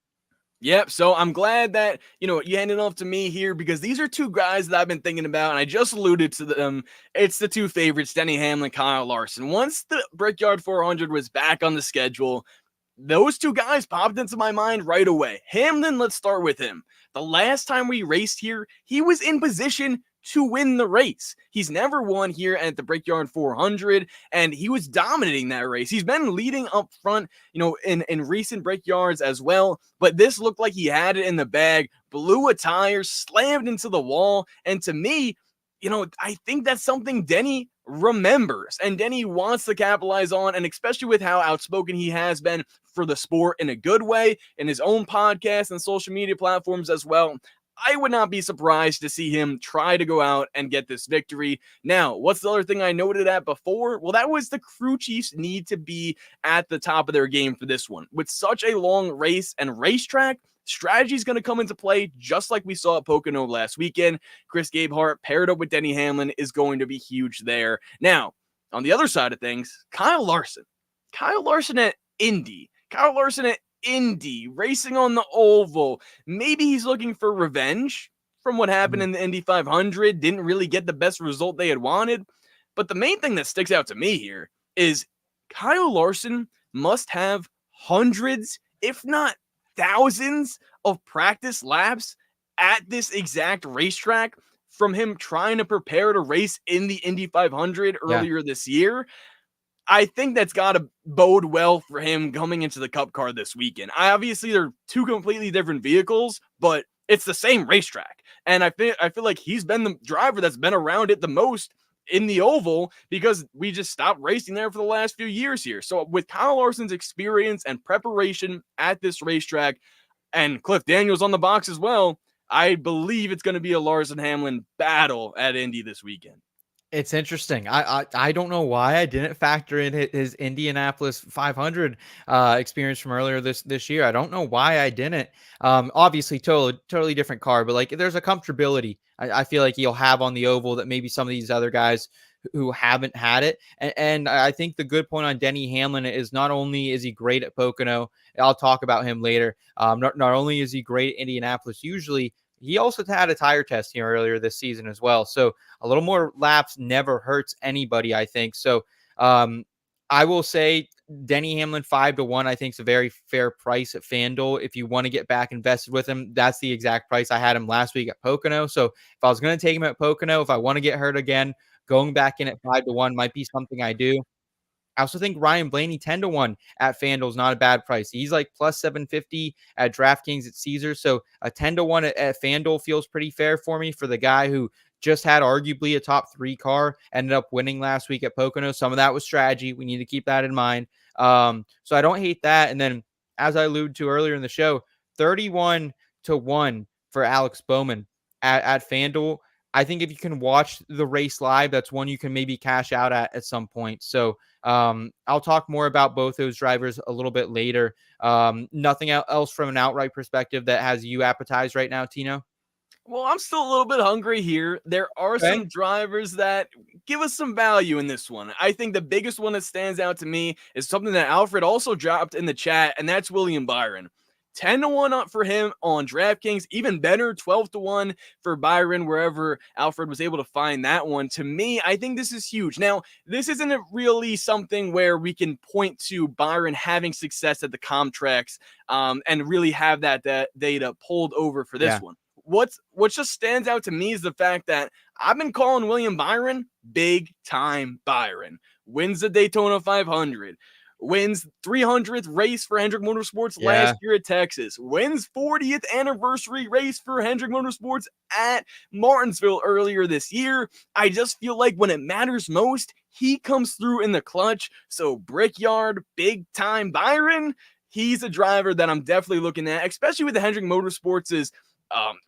Yep. So I'm glad that, you handed off to me here because these are two guys that I've been thinking about, and I just alluded to them. It's the two favorites, Denny Hamlin, Kyle Larson. Once the Brickyard 400 was back on the schedule, those two guys popped into my mind right away. Hamlin, let's start with him. The last time we raced here, he was in position to win the race. He's never won here at the Brickyard 400, and he was dominating that race. He's been leading up front, in recent Brickyards as well, but this looked like he had it in the bag, blew a tire, slammed into the wall, and to me, I think that's something Denny remembers and Denny wants to capitalize on, and especially with how outspoken he has been for the sport in a good way, in his own podcast and social media platforms as well. I would not be surprised to see him try to go out and get this victory. Now, what's the other thing I noted at before? Well, that was the crew chiefs need to be at the top of their game for this one. With such a long race and racetrack, strategy is going to come into play just like we saw at Pocono last weekend. Chris Gabehart paired up with Denny Hamlin is going to be huge there. Now, on the other side of things, Kyle Larson at Indy. Kyle Larson at Indy, racing on the oval. Maybe he's looking for revenge from what happened in the Indy 500. Didn't really get the best result they had wanted. But the main thing that sticks out to me here is Kyle Larson must have hundreds, if not thousands, of practice laps at this exact racetrack from him trying to prepare to race in the Indy 500 earlier this year. I think that's got to bode well for him coming into the Cup car this weekend. Obviously, they're two completely different vehicles, but it's the same racetrack. And I feel like he's been the driver that's been around it the most in the oval because we just stopped racing there for the last few years here. So with Kyle Larson's experience and preparation at this racetrack and Cliff Daniels on the box as well, I believe it's going to be a Larson-Hamlin battle at Indy this weekend. It's interesting. I don't know why I didn't factor in his Indianapolis 500 experience from earlier this year. I don't know why I didn't. Obviously, totally different car, but like there's a comfortability I feel like he'll have on the oval that maybe some of these other guys who haven't had it. And I think the good point on Denny Hamlin is not only is he great at Pocono, I'll talk about him later. Not only is he great at Indianapolis, usually he also had a tire test here earlier this season as well. So a little more laps never hurts anybody, I think. So I will say Denny Hamlin 5-1, I think is a very fair price at FanDuel. If you want to get back invested with him, that's the exact price I had him last week at Pocono. So if I was going to take him at Pocono, if I want to get hurt again, going back in at 5-1 might be something I do. I also think Ryan Blaney 10-1 at FanDuel is not a bad price. He's like plus 750 at DraftKings at Caesars. So a 10-1 at FanDuel feels pretty fair for me for the guy who just had arguably a top 3 car, ended up winning last week at Pocono. Some of that was strategy. We need to keep that in mind. So I don't hate that. And then as I alluded to earlier in the show, 31-1 for Alex Bowman at FanDuel. I think if you can watch the race live, that's one you can maybe cash out at some point. So I'll talk more about both those drivers a little bit later. Nothing else from an outright perspective that has you appetized right now, Tino? Well, I'm still a little bit hungry here. There are some drivers that give us some value in this one. I think the biggest one that stands out to me is something that Alfred also dropped in the chat, and that's William Byron. 10-1 up for him on DraftKings, even better, 12-1 for Byron, wherever Alfred was able to find that one. To me, I think this is huge. Now, this isn't really something where we can point to Byron having success at the Comtrex and really have that data pulled over for this one. What just stands out to me is the fact that I've been calling William Byron big time Byron. Wins the Daytona 500. Wins 300th race for Hendrick Motorsports last year at Texas. Wins 40th anniversary race for Hendrick Motorsports at Martinsville earlier this year. I just feel like when it matters most, he comes through in the clutch. So Brickyard, big time Byron, he's a driver that I'm definitely looking at, especially with the Hendrick Motorsports'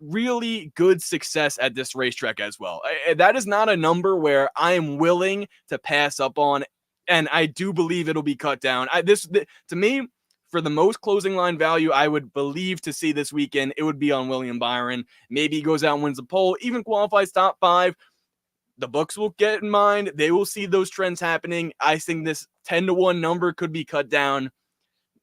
really good success at this racetrack as well. That is not a number where I am willing to pass up on, and I do believe it'll be cut down. To me, for the most closing line value, I would believe to see this weekend, it would be on William Byron. Maybe he goes out and wins the pole, even qualifies top 5. The books will get in mind. They will see those trends happening. I think this 10-1 number could be cut down.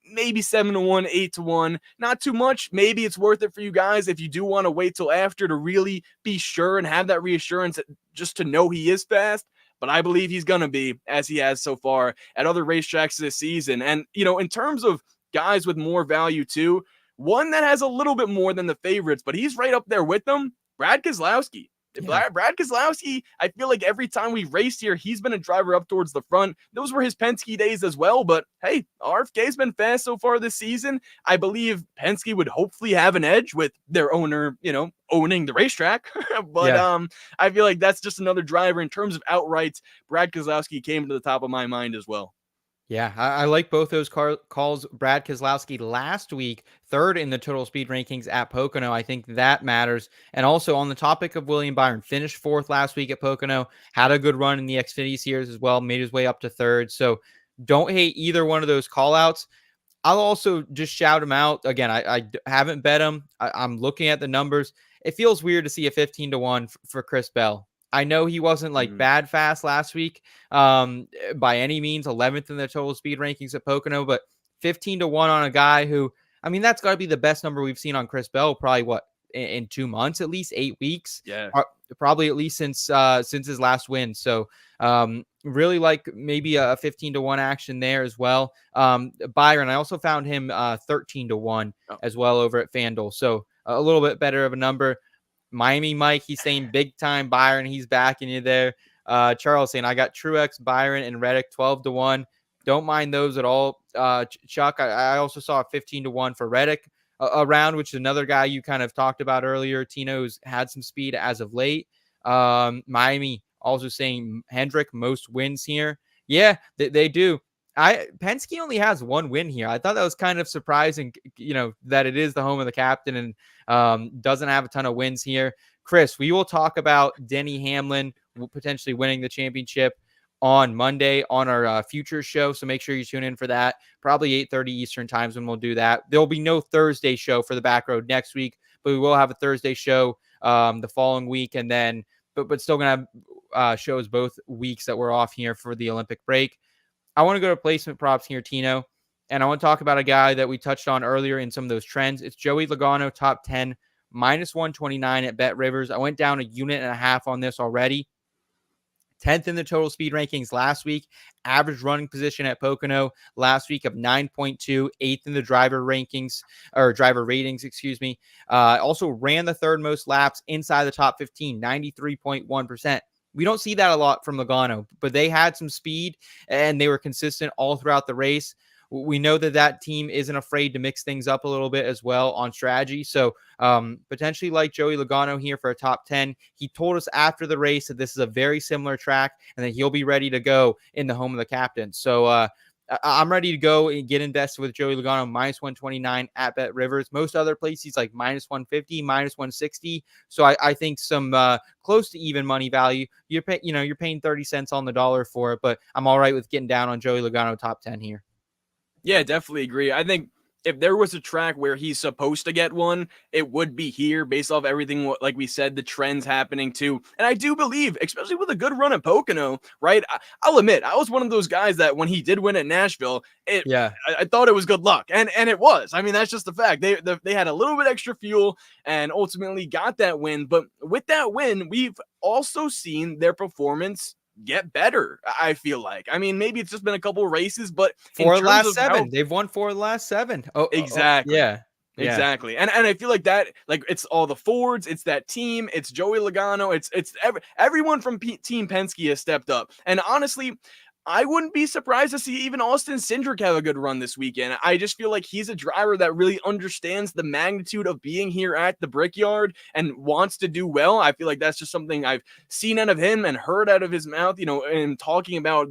Maybe 7-1, 8-1, not too much. Maybe it's worth it for you guys if you do want to wait till after to really be sure and have that reassurance just to know he is fast. But I believe he's going to be, as he has so far at other racetracks this season. And, in terms of guys with more value too, one that has a little bit more than the favorites, but he's right up there with them, Brad Keselowski. Yeah. Brad Keselowski, I feel like every time we raced here, he's been a driver up towards the front. Those were his Penske days as well. But hey, RFK's been fast so far this season. I believe Penske would hopefully have an edge with their owner, owning the racetrack. But I feel like that's just another driver in terms of outrights. Brad Keselowski came to the top of my mind as well. Yeah, I like both those calls. Brad Keselowski last week, 3rd in the total speed rankings at Pocono. I think that matters. And also on the topic of William Byron, finished 4th last week at Pocono, had a good run in the Xfinity series as well, made his way up to 3rd. So don't hate either one of those call outs. I'll also just shout him out. Again, I haven't bet him. I'm looking at the numbers. It feels weird to see a 15-1 for Chris Bell. I know he wasn't like bad fast last week by any means, 11th in the total speed rankings at Pocono, but 15-1 on a guy who, that's got to be the best number we've seen on Chris Bell, probably in 2 months, at least 8 weeks. Yeah. Probably at least since his last win. So really like maybe a 15-1 action there as well. Byron, I also found him 13-1 as well over at FanDuel. So a little bit better of a number. Miami Mike, he's saying big time Byron. He's backing you there. Charles saying, I got Truex, Byron, and Reddick 12-1. Don't mind those at all. Chuck, I also saw a 15-1 for Reddick around, which is another guy you kind of talked about earlier. Tino's had some speed as of late. Miami also saying Hendrick, most wins here. Yeah, they do. Penske only has 1 win here. I thought that was kind of surprising, that it is the home of the captain and doesn't have a ton of wins here. Chris, we will talk about Denny Hamlin potentially winning the championship on Monday on our future show. So make sure you tune in for that. Probably 8:30 Eastern times when we'll do that. There'll be no Thursday show for the Backroad next week, but we will have a Thursday show the following week. And then, but still going to have shows both weeks that we're off here for the Olympic break. I want to go to placement props here, Tino, and I want to talk about a guy that we touched on earlier in some of those trends. It's Joey Logano, top 10, -129 at Bet Rivers. I went down 1.5 units on this already. 10th in the total speed rankings last week. Average running position at Pocono last week of 9.2, 8th in the driver ratings, excuse me. Also ran the 3rd most laps inside the top 15, 93.1%. We don't see that a lot from Logano, but they had some speed and they were consistent all throughout the race. We know that team isn't afraid to mix things up a little bit as well on strategy. So potentially like Joey Logano here for a top 10. He told us after the race that this is a very similar track and that he'll be ready to go in the home of the captain. So I'm ready to go and get invested with Joey Logano, -129 at Bet Rivers. Most other places like -150, -160. So I think some close to even money value. You're paying 30 cents on the dollar for it, but I'm all right with getting down on Joey Logano top 10 here. Yeah, definitely agree. I think if there was a track where he's supposed to get one, it would be here based off everything, like we said, the trends happening too. And I do believe, especially with a good run at Pocono, right? I'll admit, I was one of those guys that when he did win at Nashville, I thought it was good luck. And it was. That's just the fact. They had a little bit extra fuel and ultimately got that win. But with that win, we've also seen their performance get better, I feel like. Maybe it's just been a couple of races, but 4 of the last 7. They've won 4 of the last 7. Oh, exactly. Yeah. Exactly. And I feel like that, it's all the Fords, it's that team, it's Joey Logano, it's everyone from Team Penske has stepped up. And honestly, I wouldn't be surprised to see even Austin Cindric have a good run this weekend. I just feel like he's a driver that really understands the magnitude of being here at the Brickyard and wants to do well. I feel like that's just something I've seen out of him and heard out of his mouth, and talking about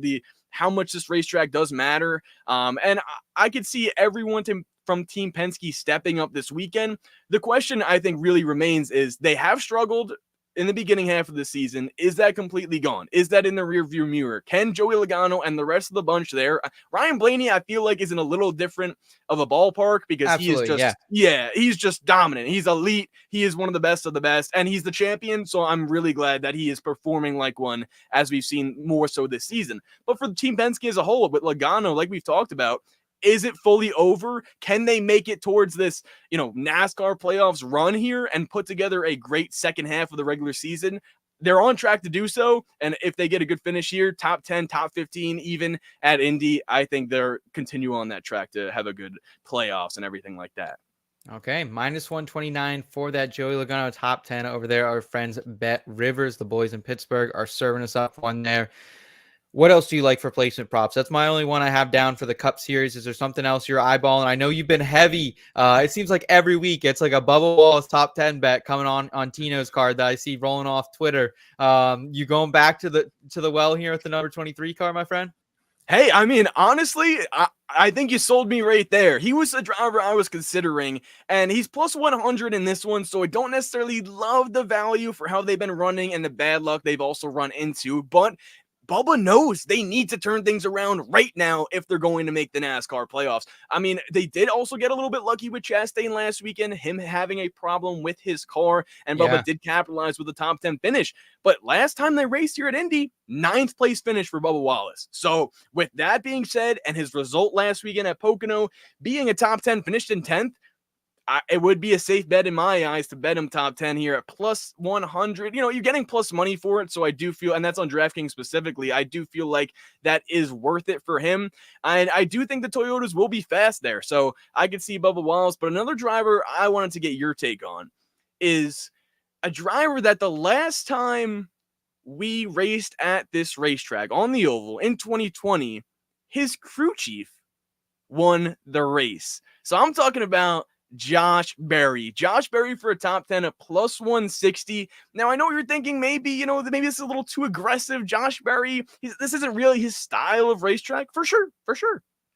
how much this racetrack does matter. And I could see everyone from Team Penske stepping up this weekend. The question I think really remains is they have struggled in the beginning half of the season. Is that completely gone? Is that in the rearview mirror? Can Joey Logano and the rest of the bunch there? Ryan Blaney, I feel like, is in a little different of a ballpark because he is Absolutely, just, he's just dominant. He's elite. He is one of the best, and he's the champion. So I'm really glad that he is performing like one, as we've seen more so this season. But for the Team Penske as a whole, with Logano, like we've talked about, is it fully over? Can they make it towards this, NASCAR playoffs run here and put together a great second half of the regular season? They're on track to do so. And if they get a good finish here, top 10, top 15, even at Indy, I think they're continue on that track to have a good playoffs and everything like that. Okay, minus 129 for that Joey Logano top 10 over there. Our friends Bet Rivers, the boys in Pittsburgh, are serving us up one there. What else do you like for placement props? That's my only one I have down for the Cup Series. Is there something else you're eyeballing? I know you've been heavy. It seems like every week it's like a Bubba Wallace top 10 bet coming on Tino's card that I see rolling off Twitter. You going back to the well here at the number 23 card, my friend? Hey, I mean, honestly, I think you sold me right there. He was a driver I was considering, and he's plus 100 in this one, so I don't necessarily love the value for how they've been running and the bad luck they've also run into, but Bubba knows they need to turn things around right now if they're going to make the NASCAR playoffs. I mean, they did also get a little bit lucky with Chastain last weekend, him having a problem with his car, and Bubba did capitalize with a top 10 finish. But last time they raced here at Indy, 9th place finish for Bubba Wallace. So with that being said, and his result last weekend at Pocono being a top 10, finished in 10th, it would be a safe bet in my eyes to bet him top 10 here at plus 100. You're getting plus money for it. So I do feel, and that's on DraftKings specifically, I do feel like that is worth it for him. And I do think the Toyotas will be fast there. So I could see Bubba Wallace. But another driver I wanted to get your take on is a driver that the last time we raced at this racetrack on the oval in 2020, his crew chief won the race. So I'm talking about Josh Berry. Josh Berry for a top 10 at plus 160. Now, I know you're thinking maybe this is a little too aggressive. Josh Berry, this isn't really his style of racetrack. For sure.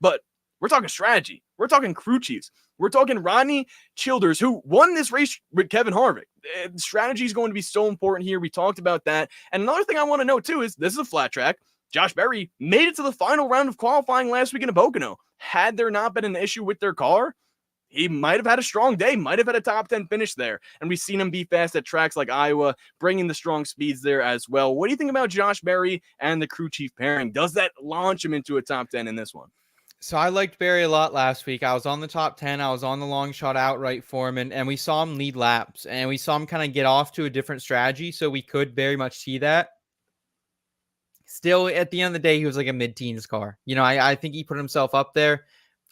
But we're talking strategy. We're talking crew chiefs. We're talking Rodney Childers, who won this race with Kevin Harvick. Strategy is going to be so important here. We talked about that. And another thing I want to know, too, is this is a flat track. Josh Berry made it to the final round of qualifying last week in Pocono. Had there not been an issue with their car, he might have had a strong day, might have had a top 10 finish there. And we've seen him be fast at tracks like Iowa, bringing the strong speeds there as well. What do you think about Josh Berry and the crew chief pairing? Does that launch him into a top 10 in this one? So I liked Berry a lot last week. I was on the top 10. I was on the long shot outright for him, and we saw him lead laps, and we saw him kind of get off to a different strategy, so we could very much see that. Still, at the end of the day, he was like a mid-teens car. I think he put himself up there.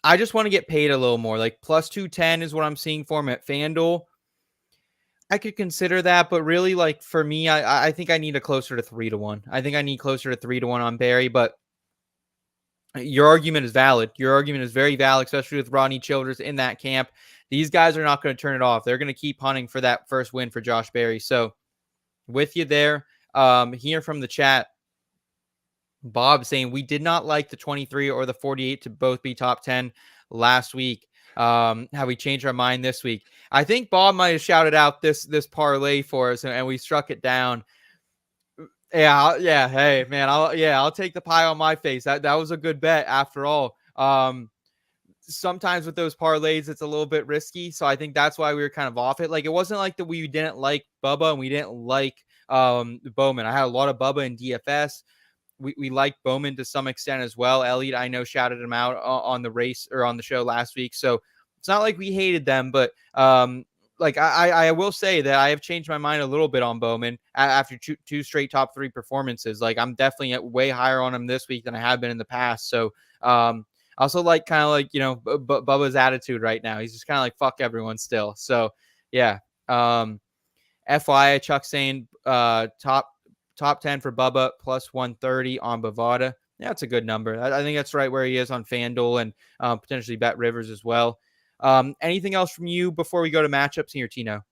I just want to get paid a little more. Like plus 210 is what I'm seeing for him at FanDuel. I could consider that, but really, like for me, I think I need a closer to 3-1. I think I need closer to 3-1 on Berry, but your argument is valid. Your argument is very valid, especially with Rodney Childers in that camp. These guys are not going to turn it off. They're going to keep hunting for that first win for Josh Berry. So with you there, here from the chat, Bob saying we did not like the 23 or the 48 to both be top 10 last week. Have we changed our mind this week? I think Bob might have shouted out this parlay for us, and we struck it down. Yeah. Hey, man, I'll take the pie on my face. That was a good bet after all. Sometimes with those parlays, it's a little bit risky, so I think that's why we were kind of off it. Like it wasn't like that we didn't like Bubba and we didn't like Bowman. I had a lot of Bubba in DFS. We liked Bowman to some extent as well. Elliott, I know, shouted him out on the race or on the show last week. So it's not like we hated them, but I will say that I have changed my mind a little bit on Bowman after two straight top 3 performances. Like I'm definitely way higher on him this week than I have been in the past. So I also like kind of like, Bubba's attitude right now. He's just kind of like, fuck everyone still. So yeah. FYI, Chuck saying top 10 for Bubba, plus 130 on Bovada. Yeah, that's a good number. I think that's right where he is on FanDuel and potentially Bet Rivers as well. Anything else from you before we go to matchups here, Tino?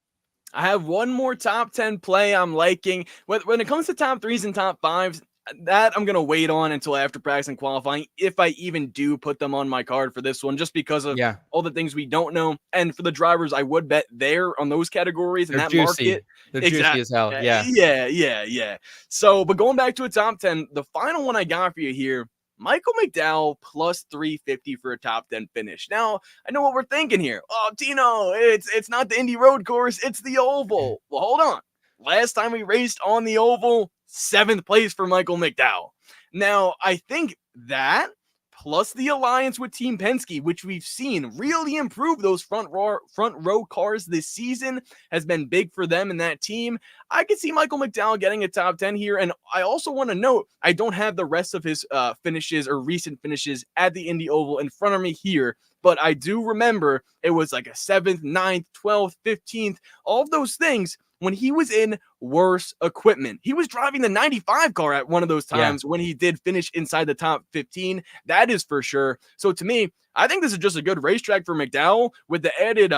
I have one more top 10 play I'm liking. When it comes to top 3s and top 5s, that I'm going to wait on until after practice and qualifying, if I even do put them on my card for this one, just because of Yeah, all the things we don't know. And for the drivers, I would bet there on those categories and they're that market. juicy. They're juicy Exactly. as hell. Yeah. Yeah. So, but going back to a top 10, the final one I got for you here, Michael McDowell plus 350 for a top 10 finish. Now, I know what we're thinking here. Oh, Tino, it's not the Indy Road Course, it's the Oval. Well, hold on. Last time we raced on the Oval, 7th place for Michael McDowell. Now, I think that plus the alliance with Team Penske, which we've seen really improve those front row cars this season, has been big for them and that team. I could see Michael McDowell getting a top 10 here. And I also want to note, I don't have the rest of his finishes or recent finishes at the Indy Oval in front of me here, but I do remember it was like a 7th, 9th, 12th, 15th, all of those things when he was in worse equipment. He was driving the 95 car at one of those times when he did finish inside the top 15. That is for sure. So to me, I think this is just a good racetrack for McDowell with the added,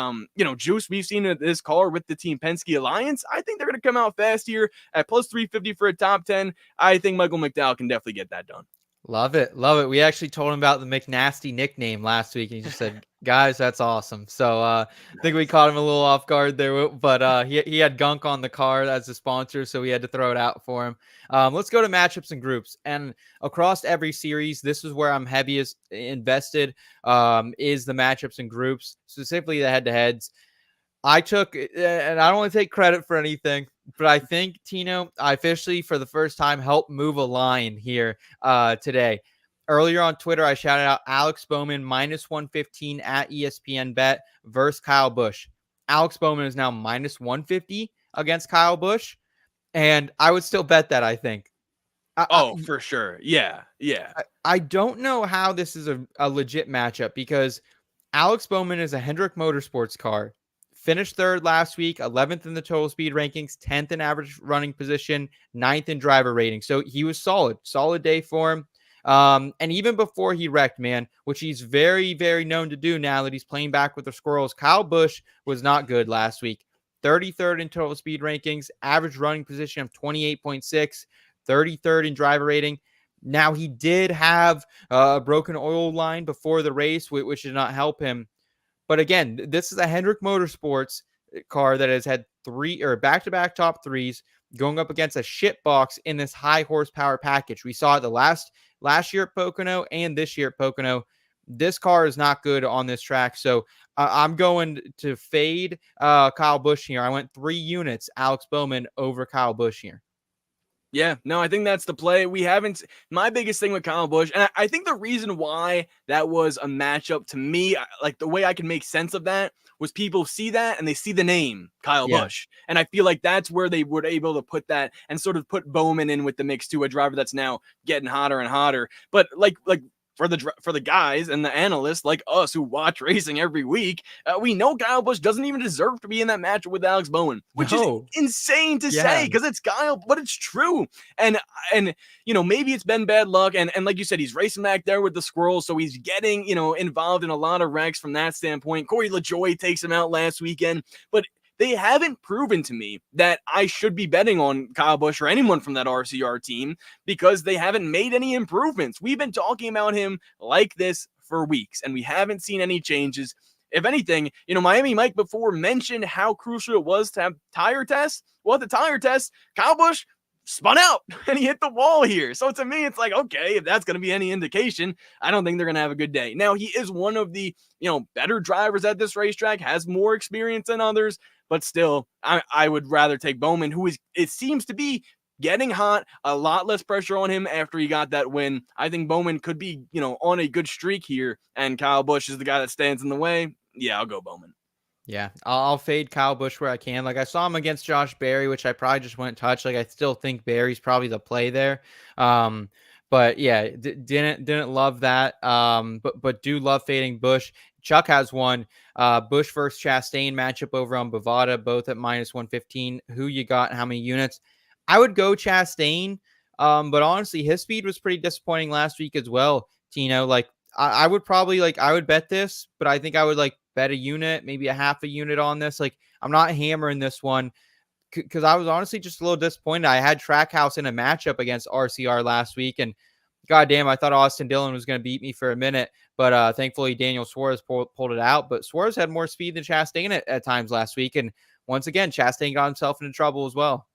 juice we've seen in this car with the Team Penske Alliance. I think they're going to come out fast here at plus 350 for a top 10. I think Michael McDowell can definitely get that done. Love it. Love it. We actually told him about the McNasty nickname last week, and he just said, guys, that's awesome. So I think we caught him a little off guard there, but he had gunk on the car as a sponsor, so we had to throw it out for him. Let's go to matchups and groups. And across every series, this is where I'm heaviest invested, is the matchups and groups, specifically the head-to-heads. I took, and I don't want to take credit for anything, but I think, Tino, I officially, for the first time, helped move a line here today. Earlier on Twitter, I shouted out Alex Bowman minus 115 at ESPN Bet versus Kyle Busch. Alex Bowman is now minus 150 against Kyle Busch, and I would still bet that, I think. For sure. Yeah. I don't know how this is a legit matchup because Alex Bowman is a Hendrick Motorsports car. Finished 3rd last week, 11th in the total speed rankings, 10th in average running position, 9th in driver rating. So he was solid day for him. And even before he wrecked, man, which he's very, very known to do now that he's playing back with the Squirrels, Kyle Busch was not good last week. 33rd in total speed rankings, average running position of 28.6, 33rd in driver rating. Now, he did have a broken oil line before the race, which did not help him. But again, this is a Hendrick Motorsports car that has had back-to-back top 3s going up against a shit box in this high horsepower package. We saw it the last year at Pocono and this year at Pocono. This car is not good on this track. So I'm going to fade Kyle Busch here. I went 3 units, Alex Bowman over Kyle Busch here. Yeah, no, I think that's the play. My biggest thing with Kyle Busch, and I think the reason why that was a matchup to me, like the way I can make sense of that was people see that and they see the name Kyle Busch. And I feel like that's where they were able to put that and sort of put Bowman in with the mix too, a driver that's now getting hotter and hotter. But like for the guys and the analysts like us who watch racing every week, we know Kyle Busch doesn't even deserve to be in that matchup with Alex Bowman, which is insane to say because it's Kyle, but it's true. And maybe it's been bad luck. And like you said, he's racing back there with the Squirrels, so he's getting involved in a lot of wrecks from that standpoint. Corey LaJoie takes him out last weekend, but they haven't proven to me that I should be betting on Kyle Busch or anyone from that RCR team because they haven't made any improvements. We've been talking about him like this for weeks, and we haven't seen any changes. If anything, Miami Mike before mentioned how crucial it was to have tire tests. Well, at the tire test, Kyle Busch spun out and he hit the wall here. So to me, it's like, okay, if that's going to be any indication, I don't think they're going to have a good day. Now, he is one of the, better drivers at this racetrack, has more experience than others, but still, I would rather take Bowman, it seems to be getting hot, a lot less pressure on him after he got that win. I think Bowman could be, on a good streak here, and Kyle Busch is the guy that stands in the way. Yeah, I'll go Bowman. Yeah, I'll fade Kyle Busch where I can. Like I saw him against Josh Berry, which I probably just wouldn't touch. Like I still think Berry's probably the play there. But yeah, didn't love that. But do love fading Busch. Chuck has one. Busch versus Chastain matchup over on Bovada, both at minus 115. Who you got and how many units? I would go Chastain. But honestly, his speed was pretty disappointing last week as well. Tino, like I would probably I would bet this, but I think I would bet a unit, maybe a half a unit on this. Like I'm not hammering this one. because I was honestly just a little disappointed. I had Trackhouse in a matchup against RCR last week, and goddamn, I thought Austin Dillon was going to beat me for a minute, but thankfully Daniel Suarez pulled it out. But Suarez had more speed than Chastain at times last week, and once again, Chastain got himself into trouble as well.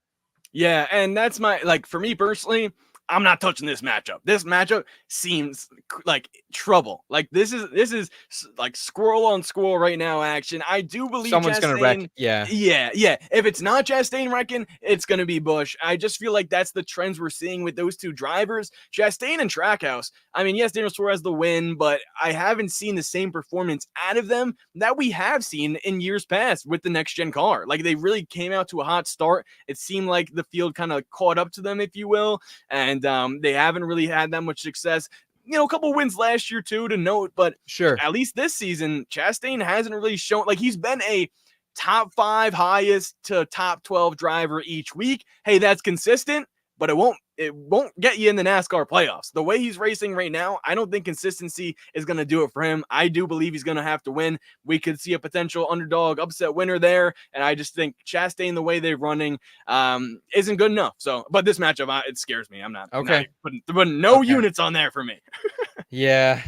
Yeah, and that's like, for me personally, I'm not touching this matchup. This matchup seems like trouble. Like this is like squirrel on squirrel right now action. I do believe Someone's going to wreck. Yeah. If it's not Chastain wrecking, it's going to be Busch. I just feel like that's the trends we're seeing with those two drivers, Chastain and Trackhouse. I mean, yes, Daniel Suarez the win, but I haven't seen the same performance out of them that we have seen in years past with the next gen car. Like they really came out to a hot start. It seemed like the field kind of caught up to them, if you will, and they haven't really had that much success. A couple wins last year too to note, but sure, at least this season, Chastain hasn't really shown, like he's been a top 5 highest to top 12 driver each week. Hey, that's consistent, but it won't get you in the NASCAR playoffs. The way he's racing right now, I don't think consistency is going to do it for him. I do believe he's going to have to win. We could see a potential underdog upset winner there, and I just think Chastain, the way they're running, isn't good enough. So, but this matchup, it scares me. I'm not okay. Putting no units on there for me. Yeah.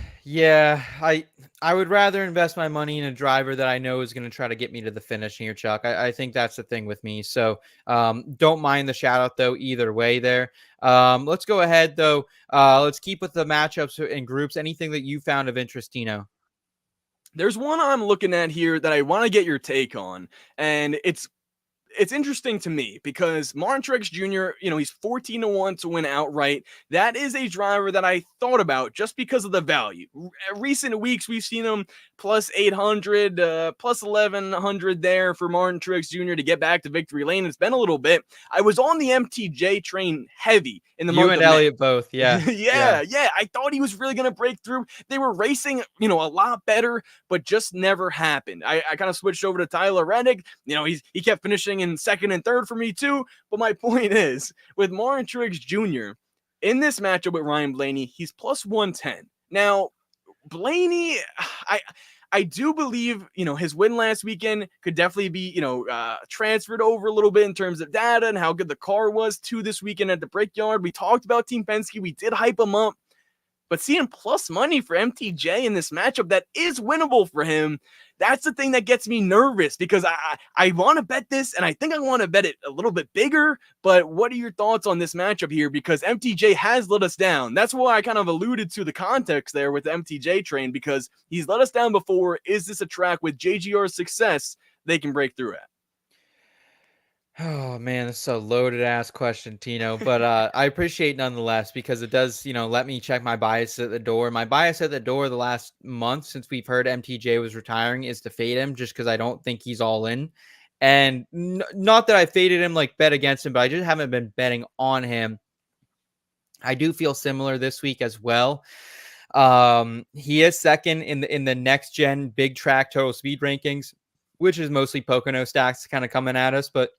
I would rather invest my money in a driver that I know is going to try to get me to the finish here, Chuck. I think that's the thing with me. So don't mind the shout out though, either way there. Let's go ahead though. Let's keep with the matchups and groups. Anything that you found of interest, Tino? There's one I'm looking at here that I want to get your take on, and it's interesting to me because Martin Truex Jr., he's 14-1 to win outright. That is a driver that I thought about just because of the value. Recent weeks, we've seen him plus 800, plus 1100 there for Martin Truex Jr. to get back to victory lane. It's been a little bit. I was on the MTJ train heavy in the month of May. You and Elliott both, yeah. yeah. I thought he was really going to break through. They were racing, a lot better, but just never happened. I kind of switched over to Tyler Reddick. He kept finishing in second and third for me too. But my point is, with Martin Truex Jr. in this matchup with Ryan Blaney, he's plus 110. Now, Blaney, I do believe, his win last weekend could definitely be, transferred over a little bit in terms of data and how good the car was to this weekend at the Brickyard. We talked about Team Penske. We did hype him up. But seeing plus money for MTJ in this matchup that is winnable for him, that's the thing that gets me nervous because I want to bet this, and I think I want to bet it a little bit bigger. But what are your thoughts on this matchup here? Because MTJ has let us down. That's why I kind of alluded to the context there with the MTJ train, because he's let us down before. Is this a track with JGR's success they can break through at? Oh man, that's a loaded ass question, Tino. But I appreciate nonetheless because it does, let me check my bias at the door. My bias at the door the last month since we've heard MTJ was retiring is to fade him just because I don't think he's all in. And not that I faded him, like bet against him, but I just haven't been betting on him. I do feel similar this week as well. He is second in the next gen big track total speed rankings, which is mostly Pocono stacks kind of coming at us, but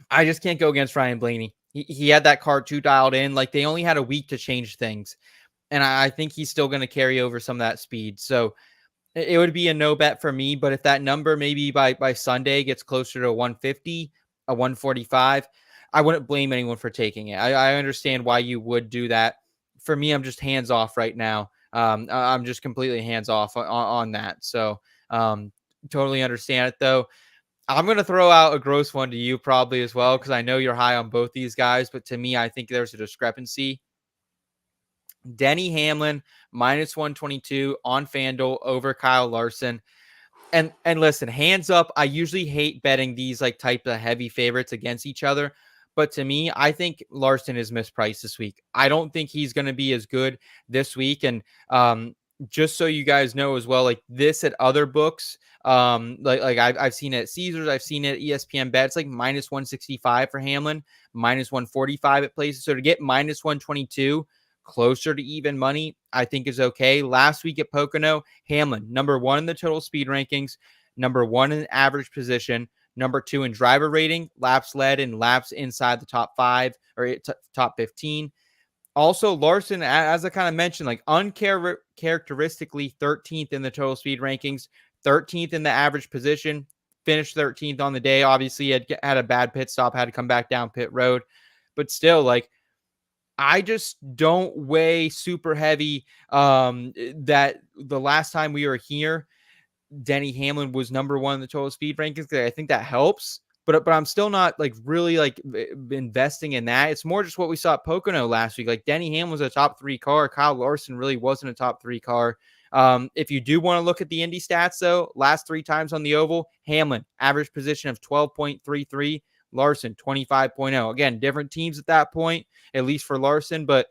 I just can't go against Ryan Blaney. He had that car too dialed in. Like they only had a week to change things. And I think he's still going to carry over some of that speed. So it would be a no bet for me. But if that number maybe by Sunday gets closer to 150, a 145, I wouldn't blame anyone for taking it. I understand why you would do that. For me, I'm just hands off right now. I'm just completely hands off on that. So totally understand it though. I'm going to throw out a gross one to you probably as well, because I know you're high on both these guys. But to me, I think there's a discrepancy. Denny Hamlin, minus 122 on FanDuel over Kyle Larson. And listen, hands up, I usually hate betting these like type of heavy favorites against each other. But to me, I think Larson is mispriced this week. I don't think he's going to be as good this week. And just so you guys know as well, like this at other books, like I've seen it at Caesars, I've seen it at ESPN Bet. It's like minus 165 for Hamlin, minus 145 at places. So to get minus 122 closer to even money, I think is okay. Last week at Pocono, Hamlin, number 1 in the total speed rankings, number 1 in average position, number 2 in driver rating, laps led, and laps inside the top 5 or top 15. Also, Larson, as I kind of mentioned, like uncharacteristically 13th in the total speed rankings, 13th in the average position, finished 13th on the day. Obviously, he had a bad pit stop, had to come back down pit road. But still, like, I just don't weigh super heavy that the last time we were here, Denny Hamlin was number one in the total speed rankings. I think that helps. But I'm still not like really like investing in that. It's more just what we saw at Pocono last week. Like Denny Hamlin was a top 3 car. Kyle Larson really wasn't a top 3 car. If you do want to look at the Indy stats, though, last 3 times on the oval, Hamlin, average position of 12.33, Larson, 25.0. Again, different teams at that point, at least for Larson, but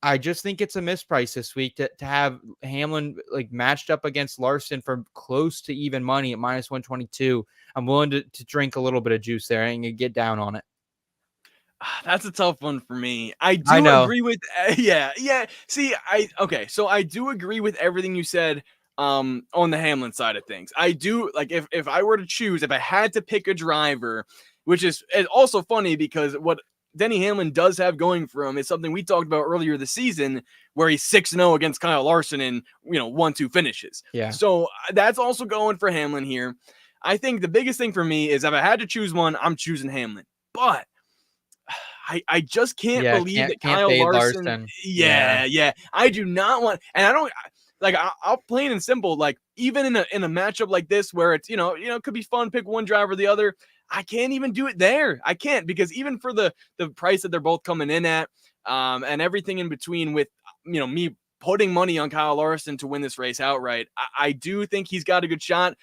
I just think it's a misprice this week to have Hamlin like matched up against Larson for close to even money at minus 122. I'm willing to drink a little bit of juice there and get down on it. That's a tough one for me. I I do know. agree with yeah. See, so I do agree with everything you said on the Hamlin side of things. I do like if I were to choose, if I had to pick a driver, which is also funny because what Denny Hamlin does have going for him is something we talked about earlier this season, where he's 6-0 against Kyle Larson in 1-2 finishes. Yeah. So that's also going for Hamlin here. I think the biggest thing for me is if I had to choose one, I'm choosing Hamlin. But I just can't believe that Kyle Larson. Yeah. I do not want, and I don't like. I'll plain and simple. Like even in a matchup like this where it's it could be fun, pick one driver or the other. I can't even do it there. I can't, because even for the price that they're both coming in at, and everything in between with me putting money on Kyle Larson to win this race outright, I do think he's got a good shot.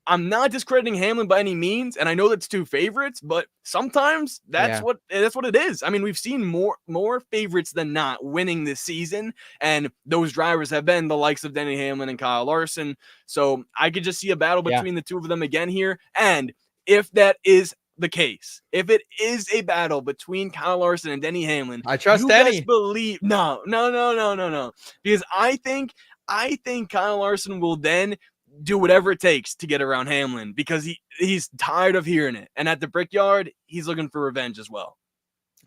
I'm not discrediting Hamlin by any means, and I know that's 2 favorites, but sometimes that's what it is. I mean, we've seen more favorites than not winning this season, and those drivers have been the likes of Denny Hamlin and Kyle Larson. So I could just see a battle between the 2 of them again here. And if that is the case, if it is a battle between Kyle Larson and Denny Hamlin, I trust you Denny. best believe no, because I think Kyle Larson will then do whatever it takes to get around Hamlin, because he's tired of hearing it. And at the Brickyard, he's looking for revenge as well.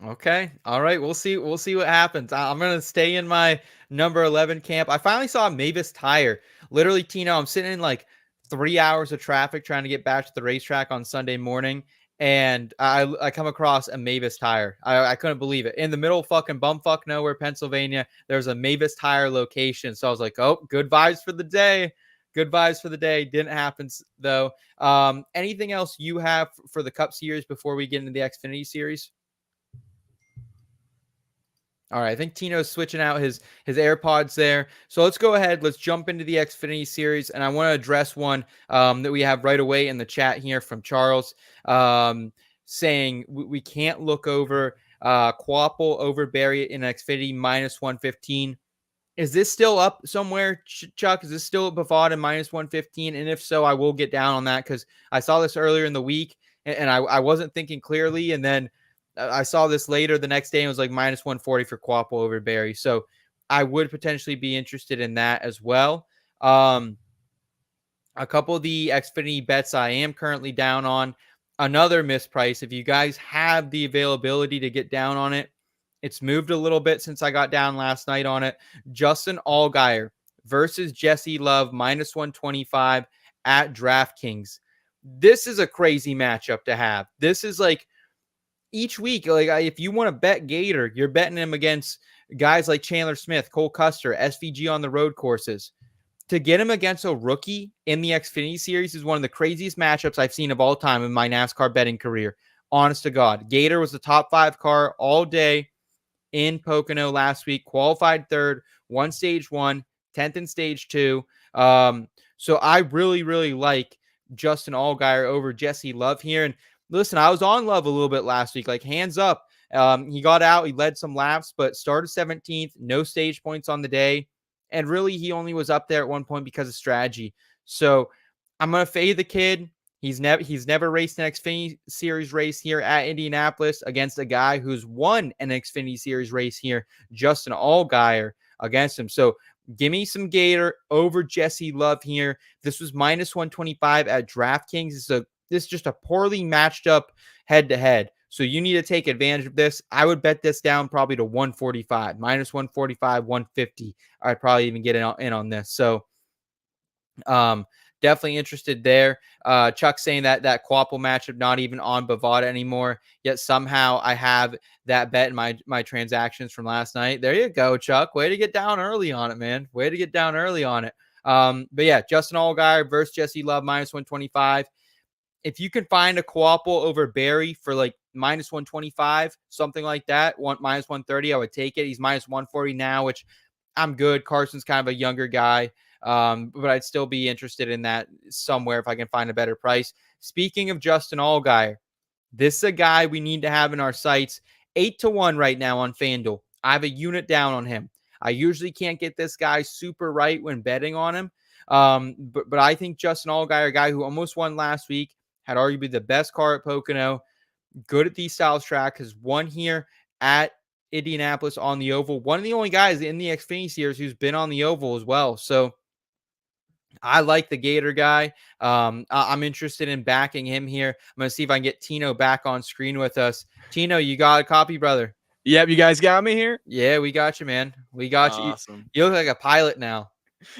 Okay. All right. We'll see what happens. I'm going to stay in my number 11 camp. I finally saw Mavis Tire. Literally, Tino, I'm sitting in like 3 hours of traffic trying to get back to the racetrack on Sunday morning, and I come across a Mavis Tire. I couldn't believe it. In the middle of fucking bumfuck nowhere, Pennsylvania, there's a Mavis Tire location. So I was like, oh, good vibes for the day. Good vibes for the day. Didn't happen, though. Anything else you have for the Cup Series before we get into the Xfinity Series? All right, I think Tino's switching out his AirPods there. So let's go ahead. Let's jump into the Xfinity Series, and I want to address one that we have right away in the chat here from Charles, saying we can't look over Quapple over Barry in Xfinity minus 115. Is this still up somewhere, Chuck? Is this still at Bavard in minus 115? And if so, I will get down on that, because I saw this earlier in the week, and I wasn't thinking clearly, and then I saw this later the next day and it was like minus 140 for Quapple over Barry. So I would potentially be interested in that as well. A couple of the Xfinity bets I am currently down on. Another misprice. If you guys have the availability to get down on it, it's moved a little bit since I got down last night on it. Justin Allgaier versus Jesse Love minus 125 at DraftKings. This is a crazy matchup to have. This is like, each week, like if you want to bet Gator, you're betting him against guys like Chandler Smith, Cole Custer, SVG on the road courses. To get him against a rookie in the Xfinity Series is one of the craziest matchups I've seen of all time in my NASCAR betting career. Honest to God. Gator was the top 5 car all day in Pocono last week, qualified 3rd, won stage 1, 10th in stage 2. So I really, really like Justin Allgaier over Jesse Love here. And listen, I was on Love a little bit last week, like hands up. He got out, he led some laps, but started 17th, no stage points on the day. And really, he only was up there at one point because of strategy. So I'm going to fade the kid. He's never raced an Xfinity Series race here at Indianapolis against a guy who's won an Xfinity Series race here, Justin Allgaier, against him. So give me some Gator over Jesse Love here. This was minus 125 at DraftKings. This is just a poorly matched up head-to-head. So you need to take advantage of this. I would bet this down probably to 145, minus 145, 150. I'd probably even get in on this. So definitely interested there. Chuck saying that Quapple matchup not even on Bovada anymore, yet somehow I have that bet in my transactions from last night. There you go, Chuck. Way to get down early on it, man. Way to get down early on it. But yeah, Justin Allgaier versus Jesse Love -125. If you can find a Quapple over Barry for like -125, something like that, -130, I would take it. He's -140 now, which I'm good. Carson's kind of a younger guy, but I'd still be interested in that somewhere if I can find a better price. Speaking of Justin Allgaier, this is a guy we need to have in our sights. 8-1 right now on FanDuel. I have a unit down on him. I usually can't get this guy super right when betting on him. But I think Justin Allgaier, a guy who almost won last week, had arguably the best car at Pocono, good at these styles track, has won here at Indianapolis on the oval. One of the only guys in the Xfinity series who's been on the oval as well. So I like the Gator guy. I'm interested in backing him here. I'm going to see if I can get Tino back on screen with us. Tino, you got a copy, brother? Yep, you guys got me here? Yeah, we got you, man. We got you. Awesome. You look like a pilot now.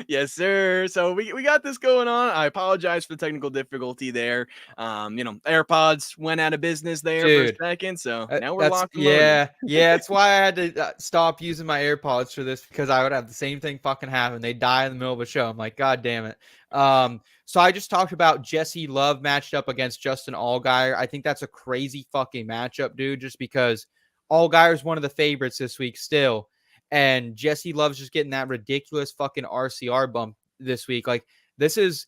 Yes, sir. So we got this going on. I apologize for the technical difficulty there. AirPods went out of business there Dude, for a second, so now we're that's locked and loaded. yeah. That's why I had to stop using my AirPods for this, because I would have the same thing fucking happen. They die in the middle of a show. I'm like, God damn it. So I just talked about Jesse Love matched up against Justin Allgaier. I think that's a crazy fucking matchup, dude. Just because Allgaier is one of the favorites this week still. And Jesse Love's just getting that ridiculous fucking RCR bump this week. Like, this is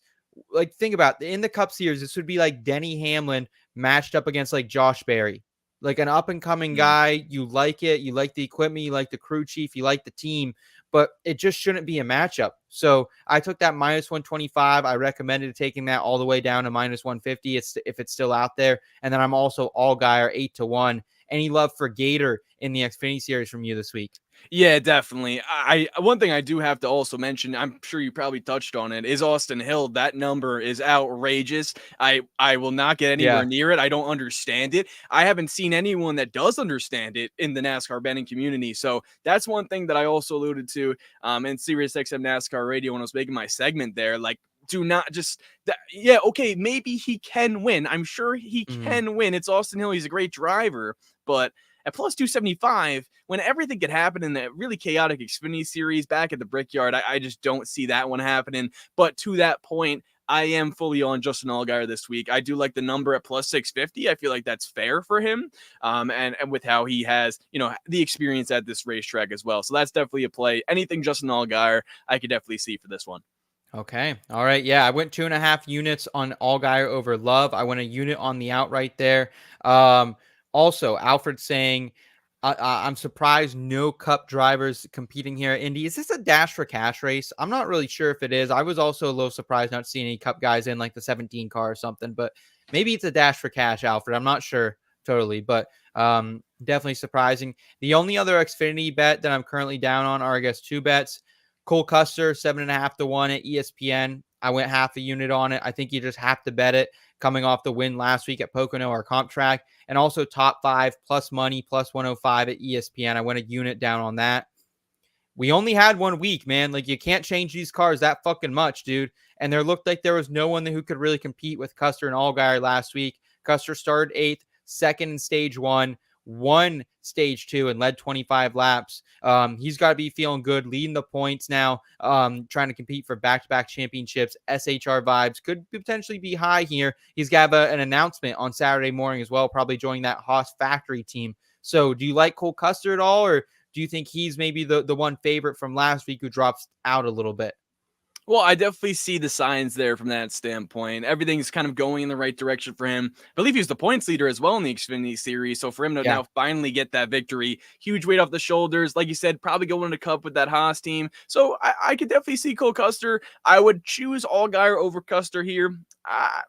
like, think about it. In the Cup Series, this would be like Denny Hamlin matched up against like Josh Berry, like an up and coming guy. You like it. You like the equipment. You like the crew chief. You like the team, but it just shouldn't be a matchup. So I took that -125. I recommended taking that all the way down to -150. If it's still out there. And then I'm also Allgaier 8-1. Any love for Gator in the Xfinity series from you this week? Yeah, definitely. I one thing I do have to also mention, I'm sure you probably touched on it, is Austin Hill. That number is outrageous. I will not get anywhere near it. I don't understand it. I haven't seen anyone that does understand it in the NASCAR betting community. So that's one thing that I also alluded to in SiriusXM NASCAR Radio when I was making my segment there. Like, do not just yeah, okay, maybe he can win. I'm sure he can win. It's Austin Hill. He's a great driver, but at +275, when everything could happen in that really chaotic Xfinity series back at the Brickyard, I just don't see that one happening. But to that point, I am fully on Justin Allgaier this week. I do like the number at +650. I feel like that's fair for him, and with how he has, the experience at this racetrack as well. So that's definitely a play. Anything Justin Allgaier, I could definitely see for this one. Okay. All right. Yeah, I went 2.5 units on Allgaier over Love. I went a unit on the outright there. Also, Alfred saying, I'm surprised no Cup drivers competing here at Indy. Is this a Dash for Cash race? I'm not really sure if it is. I was also a little surprised not seeing any Cup guys in like the 17 car or something, but maybe it's a Dash for Cash, Alfred. I'm not sure totally, but definitely surprising. The only other Xfinity bet that I'm currently down on are, I guess, two bets. Cole Custer, 7.5-1 at ESPN. I went half a unit on it. I think you just have to bet it coming off the win last week at Pocono or comp track. And also top 5 plus money, +105 at ESPN. I went a unit down on that. We only had 1 week, man. Like, you can't change these cars that fucking much, dude. And there looked like there was no one who could really compete with Custer and Allgaier last week. Custer started 8th, second in stage 1, won stage 2 and led 25 laps. He's got to be feeling good, leading the points now, trying to compete for back-to-back championships. SHR vibes could potentially be high here. He's got an announcement on Saturday morning as well, probably joining that Haas factory team. So do you like Cole Custer at all, or do you think he's maybe the one favorite from last week who drops out a little bit? Well, I definitely see the signs there from that standpoint. Everything's kind of going in the right direction for him. I believe he's the points leader as well in the Xfinity series. So for him to now finally get that victory, huge weight off the shoulders. Like you said, probably going to Cup with that Haas team. So I could definitely see Cole Custer. I would choose Allgaier over Custer here.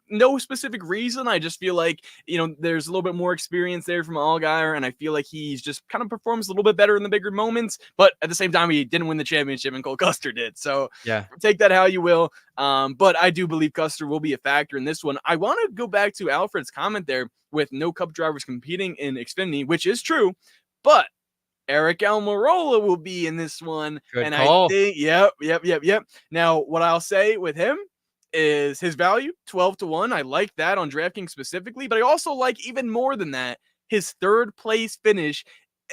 No specific reason. I just feel like, there's a little bit more experience there from Allgaier, and I feel like he's just kind of performs a little bit better in the bigger moments. But at the same time, he didn't win the championship, and Cole Custer did. So take that how you will. But I do believe Custer will be a factor in this one. I want to go back to Alfred's comment there with no Cup drivers competing in Xfinity, which is true, but Eric Almirola will be in this one. Good and call. I think, yep. Now, what I'll say with him is his value, 12-1. I like that on DraftKings specifically, but I also like even more than that, his third place finish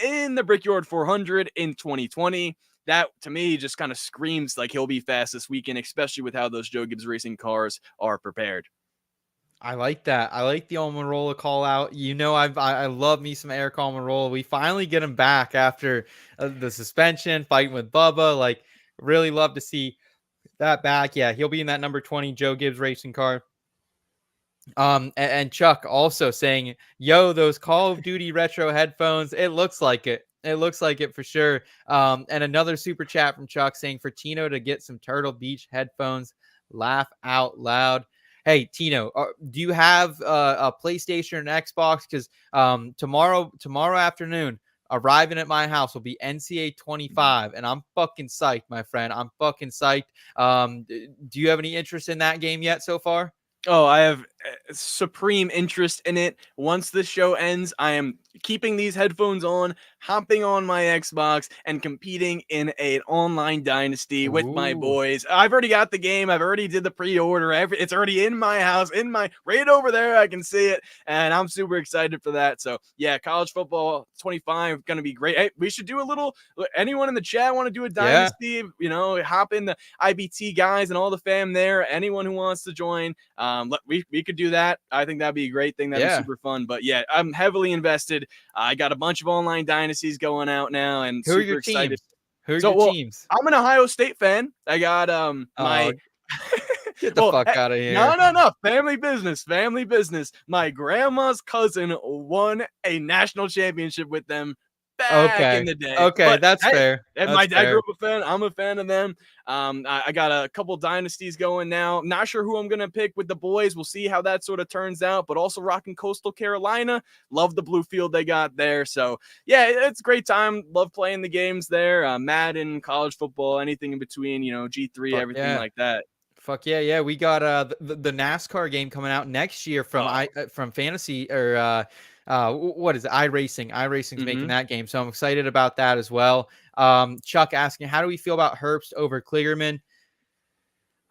in the Brickyard 400 in 2020. That to me just kind of screams like he'll be fast this weekend, especially with how those Joe Gibbs Racing cars are prepared. I like that. I like the Almirola call out. I love me some Eric Almirola. We finally get him back after the suspension, fighting with Bubba. Like, really love to see that back. Yeah, he'll be in that number 20 Joe Gibbs Racing car. And Chuck also saying, yo, those Call of Duty retro headphones, it looks like it. It looks like it for sure. And another super chat from Chuck saying for Tino to get some Turtle Beach headphones, laugh out loud. Hey, Tino, do you have a PlayStation or an Xbox? Because tomorrow afternoon, arriving at my house will be NCAA 25, and I'm fucking psyched, my friend. I'm fucking psyched. Do you have any interest in that game yet so far? Oh, I have supreme interest in it. Once the show ends, I am keeping these headphones on, hopping on my Xbox, and competing in an online dynasty with my boys. I've already got the game. I've already did the pre-order. It's already in my house, right over there. I can see it, and I'm super excited for that. So yeah, college football 25 going to be great. Hey, we should do a little. Anyone in the chat want to do a dynasty? Yeah. Hop in the IBT guys and all the fam there. Anyone who wants to join, we could do that. I think that'd be a great thing. That'd be super fun. But yeah, I'm heavily invested. I got a bunch of online dynasties going out now, and who super excited. Teams? Who are your teams? I'm an Ohio State fan. I got my get the fuck out of here. No. Family business. My grandma's cousin won a national championship with them back in the day. Okay, but that's fair. And my dad grew up a fan. I'm a fan of them. I got a couple dynasties going now. Not sure who I'm going to pick with the boys. We'll see how that sort of turns out, but also rocking Coastal Carolina. Love the blue field they got there. So yeah, it's a great time. Love playing the games there. Madden, college football, anything in between, G3, everything like that. Fuck yeah. We got the NASCAR game coming out next year from Fantasy or what is it? iRacing. iRacing's making that game, so I'm excited about that as well. Chuck asking, how do we feel about Herbst over Kligerman?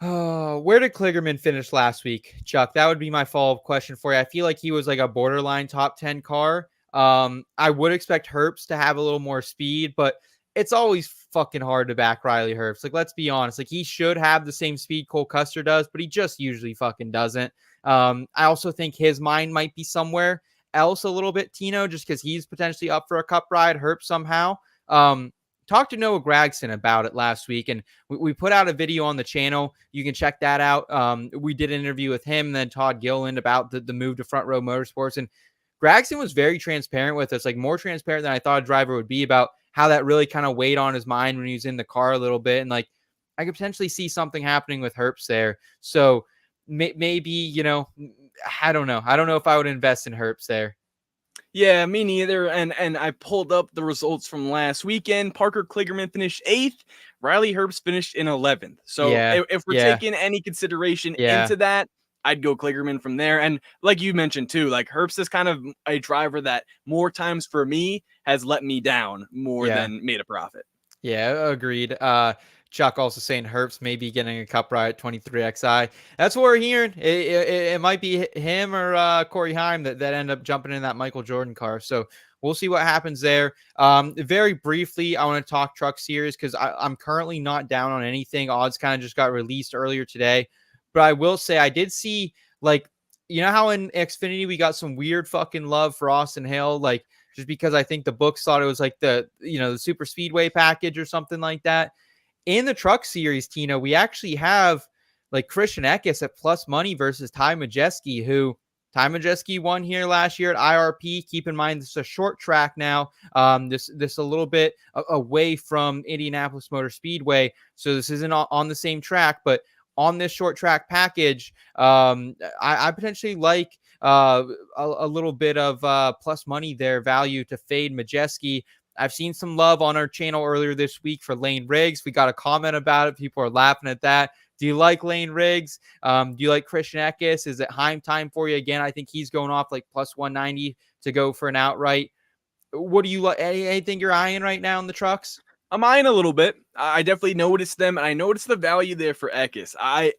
Where did Kligerman finish last week, Chuck? That would be my follow-up question for you. I feel like he was like a borderline top 10 car. I would expect Herbst to have a little more speed, but it's always fucking hard to back Riley Herbst. Like, let's be honest. Like, he should have the same speed Cole Custer does, but he just usually fucking doesn't. I also think his mind might be somewhere else a little bit, Tino, just because he's potentially up for a cup ride, Herbst somehow. Talked to Noah Gragson about it last week, and we put out a video on the channel. You can check that out. We did an interview with him and then Todd Gilliland about the move to Front Row Motorsports, and Gragson was very transparent with us, like more transparent than I thought a driver would be, about how that really kind of weighed on his mind when he was in the car a little bit. And like, I could potentially see something happening with Herbst there. So maybe, I don't know. I don't know if I would invest in Herbst there. Yeah, me neither. And I pulled up the results from last weekend. Parker Kligerman finished 8th. Riley Herbst finished in 11th. So if we're taking any consideration into that, I'd go Kligerman from there. And like you mentioned too, like Herbst is kind of a driver that more times for me has let me down more than made a profit. Yeah, agreed. Chuck also saying Herbst may be getting a cup ride at 23XI. That's what we're hearing. It might be him or Corey Heim that end up jumping in that Michael Jordan car. So we'll see what happens there. Very briefly, I want to talk Truck Series because I'm currently not down on anything. Odds kind of just got released earlier today. But I will say I did see, like, how in Xfinity we got some weird fucking love for Austin Hill, like, just because I think the books thought it was like the super speedway package or something like that. In the Truck Series, Tino, we actually have like Christian Eckes at plus money versus Ty Majeski, who Ty Majeski won here last year at IRP. Keep in mind, this is a short track now. This a little bit away from Indianapolis Motor Speedway. So this isn't on the same track, but on this short track package, I potentially like a little bit of plus money there, value to fade Majeski. I've seen some love on our channel earlier this week for Lane Riggs. We got a comment about it. People are laughing at that. Do you like Lane Riggs? Do you like Christian Eckes? Is it Heim time for you again? I think he's going off like plus 190 to go for an outright. What do you like? Anything you're eyeing right now in the trucks? I'm eyeing a little bit. I definitely noticed them, and I noticed the value there for Ekis. I'm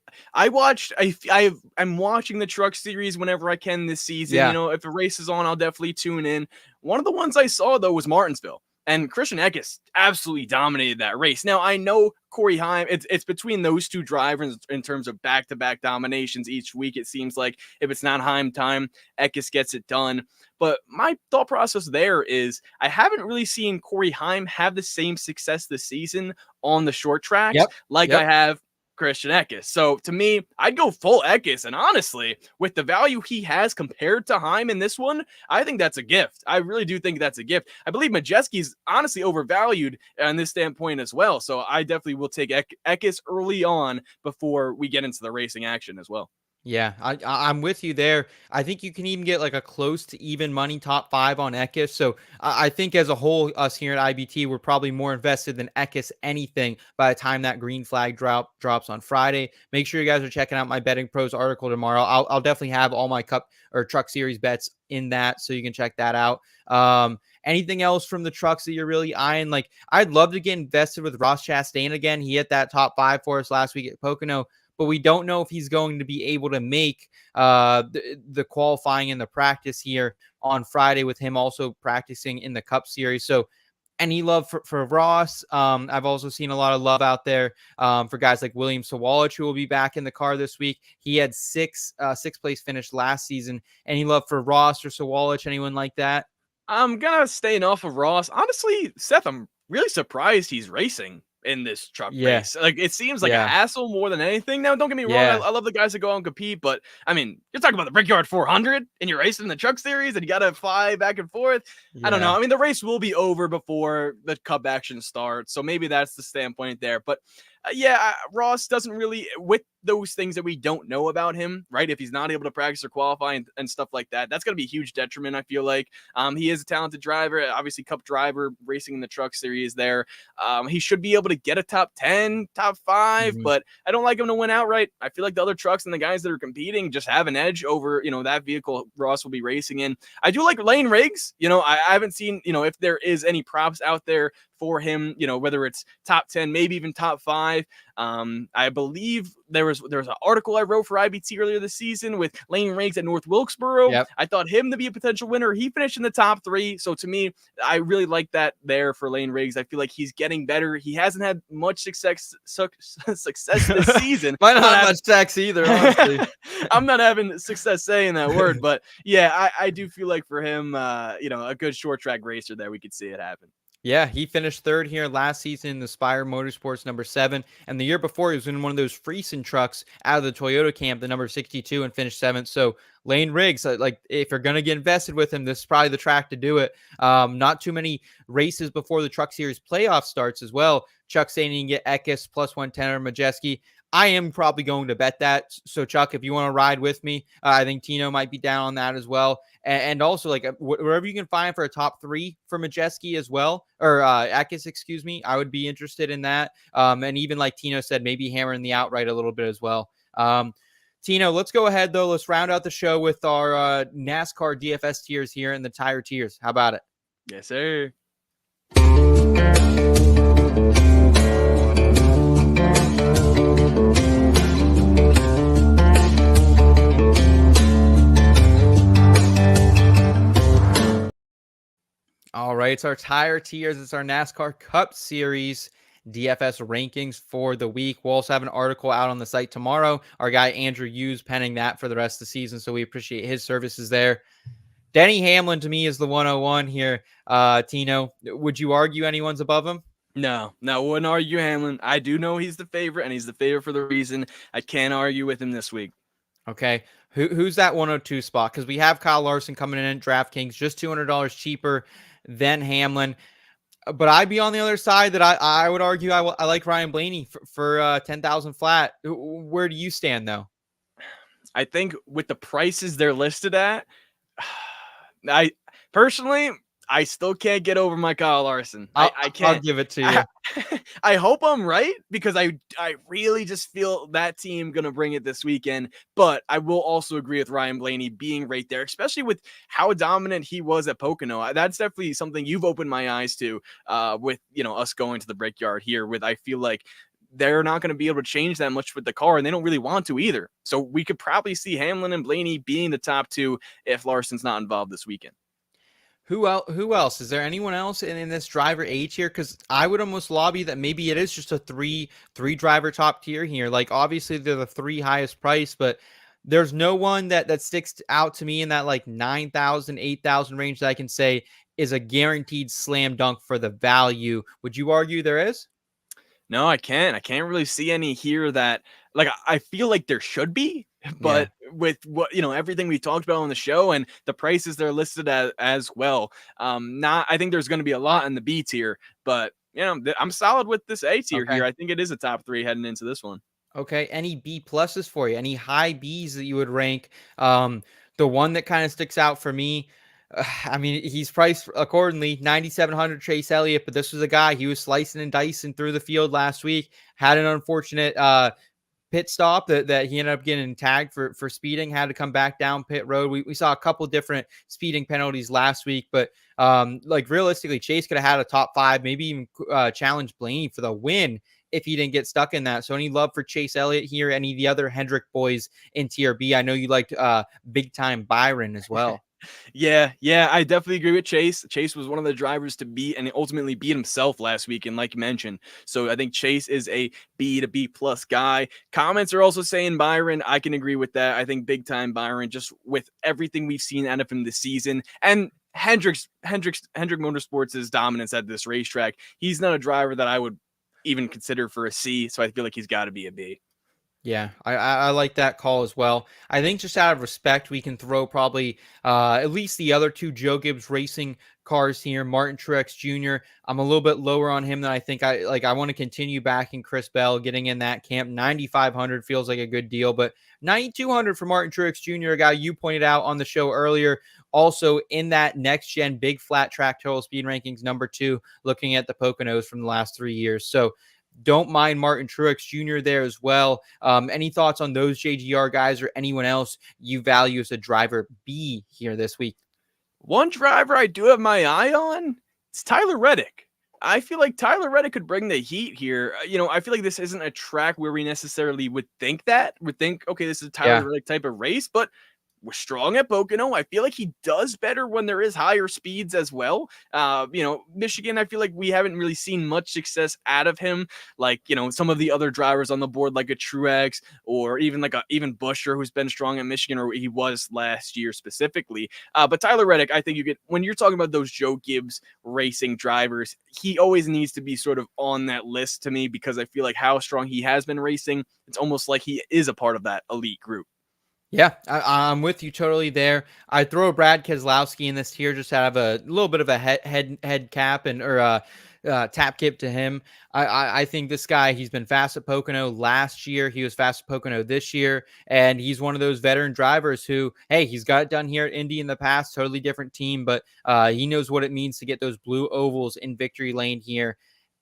watching the Truck Series whenever I can this season. Yeah. If a race is on, I'll definitely tune in. One of the ones I saw though was Martinsville, and Christian Ekis absolutely dominated that race. Now I know Corey Heim. It's between those two drivers in terms of back-to-back dominations each week. It seems like if it's not Heim time, Ekis gets it done. But my thought process there is I haven't really seen Corey Heim have the same success this season on the short tracks like I have Christian Ekis. So to me, I'd go full Ekis. And honestly, with the value he has compared to Heim in this one, I think that's a gift. I really do think that's a gift. I believe Majeski's honestly overvalued on this standpoint as well. So I definitely will take Ekis early on before we get into the racing action as well. Yeah, I'm with you there. I think you can even get like a close to even money top 5 on Ekis. So I think as a whole, us here at IBT, we're probably more invested than Ekis anything by the time that green flag drops on Friday. Make sure you guys are checking out my Betting Pros article tomorrow. I'll definitely have all my Cup or Truck Series bets in that, so you can check that out. Anything else from the trucks that you're really eyeing? Like, I'd love to get invested with Ross Chastain again. He hit that top 5 for us last week at Pocono, but we don't know if he's going to be able to make the qualifying and the practice here on Friday, with him also practicing in the Cup Series. So any love for Ross. I've also seen a lot of love out there for guys like William Sawalich, who will be back in the car this week. He had sixth place finish last season. Any love for Ross or Sawalich, anyone like that? I'm gonna stay off of Ross. Honestly, Seth, I'm really surprised he's racing in this truck race. Like, it seems like a hassle more than anything. Now, don't get me wrong, I love the guys that go out and compete, but I mean, you're talking about the Brickyard 400 and you're racing in the Truck Series and you gotta fly back and forth. I don't know. I mean, the race will be over before the Cup action starts, so maybe that's the standpoint there. But Ross doesn't really, with those things that we don't know about him, right? If he's not able to practice or qualify and stuff like that, that's going to be a huge detriment, I feel like. He is a talented driver, obviously Cup driver, racing in the Truck Series there. He should be able to get a top 10, top 5, but I don't like him to win outright. I feel like the other trucks and the guys that are competing just have an edge over, that vehicle Ross will be racing in. I do like Lane Riggs. I haven't seen, if there is any props out there for him, whether it's top 10, maybe even top 5. I believe there was an article I wrote for IBT earlier this season with Lane Riggs at North Wilkesboro. I thought him to be a potential winner. He finished in the top 3. So to me, I really like that there for Lane Riggs. I feel like he's getting better. He hasn't had much success this season. Might not have much sex either, honestly. I'm not having success saying that word, but I do feel like for him, a good short track racer there, we could see it happen. Yeah, he finished 3rd here last season in the Spire Motorsports number 7. And the year before, he was in one of those Friesen trucks out of the Toyota camp, the number 62, and finished 7th. So Lane Riggs, like, if you're going to get invested with him, this is probably the track to do it. Not too many races before the Truck Series playoff starts as well. Chuck saying you can get Ekis plus 110 or Majeski. I am probably going to bet that. So, Chuck, if you want to ride with me, I think Tino might be down on that as well. And also, like, wherever you can find for a top 3 for Majeski as well, or Ekis, excuse me, I would be interested in that. And even like Tino said, maybe hammering the outright a little bit as well. Tino, let's go ahead, though. Let's round out the show with our NASCAR DFS tiers here and the tire tiers. How about it? Yes, sir. All right, it's our tire tiers. It's our NASCAR Cup Series DFS rankings for the week. We'll also have an article out on the site tomorrow. Our guy Andrew Hughes penning that for the rest of the season, so we appreciate his services there. Denny Hamlin to me is the 101 here. Tino, would you argue anyone's above him? No, wouldn't argue Hamlin. I do know he's the favorite, and he's the favorite for the reason. I can't argue with him this week. Okay, who's that 102 spot? Because we have Kyle Larson coming in at DraftKings, just $200 cheaper than Hamlin. But I'd be on the other side that I would argue I like Ryan Blaney for 10,000 flat. Where do you stand, though? I think with the prices they're listed at, I personally, I still can't get over my Kyle Larson. I I'll can't. give it to you. I hope I'm right because I really just feel that team gonna bring it this weekend. But I will also agree with Ryan Blaney being right there, especially with how dominant he was at Pocono. That's definitely something you've opened my eyes to. With us going to the Brickyard here. With I feel like they're not going to be able to change that much with the car, and they don't really want to either. So we could probably see Hamlin and Blaney being the top two if Larson's not involved this weekend. Who else? Is there anyone else in this driver age here? Because I would almost lobby that maybe it is just a three driver top tier here. Like obviously they're the three highest price, but there's no one that sticks out to me in that like 9,000, 8,000 range that I can say is a guaranteed slam dunk for the value. Would you argue there is? No, I can't. I can't really see any here that like I feel like there should be, but with what everything we talked about on the show and the prices they're listed as well. Not I think there's going to be a lot in the B tier, but I'm solid with this A tier Okay. here. I think it is a top 3 heading into this one. Okay. Any B pluses for you? Any high Bs that you would rank? The one that kind of sticks out for me, I mean, he's priced accordingly, 9,700 Chase Elliott, but this was a guy he was slicing and dicing through the field last week. Had an unfortunate pit stop that he ended up getting tagged for speeding, had to come back down pit road. We saw a couple different speeding penalties last week, but like realistically, Chase could have had a top 5, maybe even challenge Blaney for the win if he didn't get stuck in that. So any love for Chase Elliott here? Any of the other Hendrick boys in tier B? I know you liked big time Byron as well. Yeah, I definitely agree with Chase. Chase was one of the drivers to beat and ultimately beat himself last weekend, like you mentioned. So I think Chase is a B to B plus guy. Comments are also saying Byron. I can agree with that. I think big time Byron, just with everything we've seen out of him this season. And Hendrick Motorsports' dominance at this racetrack. He's not a driver that I would even consider for a C. So I feel like he's got to be a B. Yeah, I like that call as well. I think just out of respect, we can throw probably at least the other two Joe Gibbs Racing cars here. Martin Truex Jr. I'm a little bit lower on him than I think I want to continue backing Chris Bell, getting in that camp. 9,500 feels like a good deal, but 9,200 for Martin Truex Jr., a guy you pointed out on the show earlier. Also in that next gen big flat track total speed rankings, number 2, looking at the Poconos from the last 3 years. So don't mind Martin Truex Jr. there as well. Any thoughts on those JGR guys or anyone else you value as a driver B here this week? One driver I do have my eye on is Tyler Reddick. I feel like Tyler Reddick could bring the heat here. I feel like this isn't a track where we necessarily would think, okay, this is a Tyler Reddick type of race, but we're strong at Pocono. I feel like he does better when there is higher speeds as well. Michigan, I feel like we haven't really seen much success out of him. Like, some of the other drivers on the board, like a Truex or even even Buescher, who's been strong at Michigan, or he was last year specifically. But Tyler Reddick, I think when you're talking about those Joe Gibbs Racing drivers, he always needs to be sort of on that list to me because I feel like how strong he has been racing, it's almost like he is a part of that elite group. Yeah, I'm with you totally there. I throw Brad Keselowski in this tier, just have a little bit of a head cap or tap kip to him. I think this guy, he's been fast at Pocono last year. He was fast at Pocono this year, and he's one of those veteran drivers who, hey, he's got it done here at Indy in the past. Totally different team, but he knows what it means to get those blue ovals in victory lane here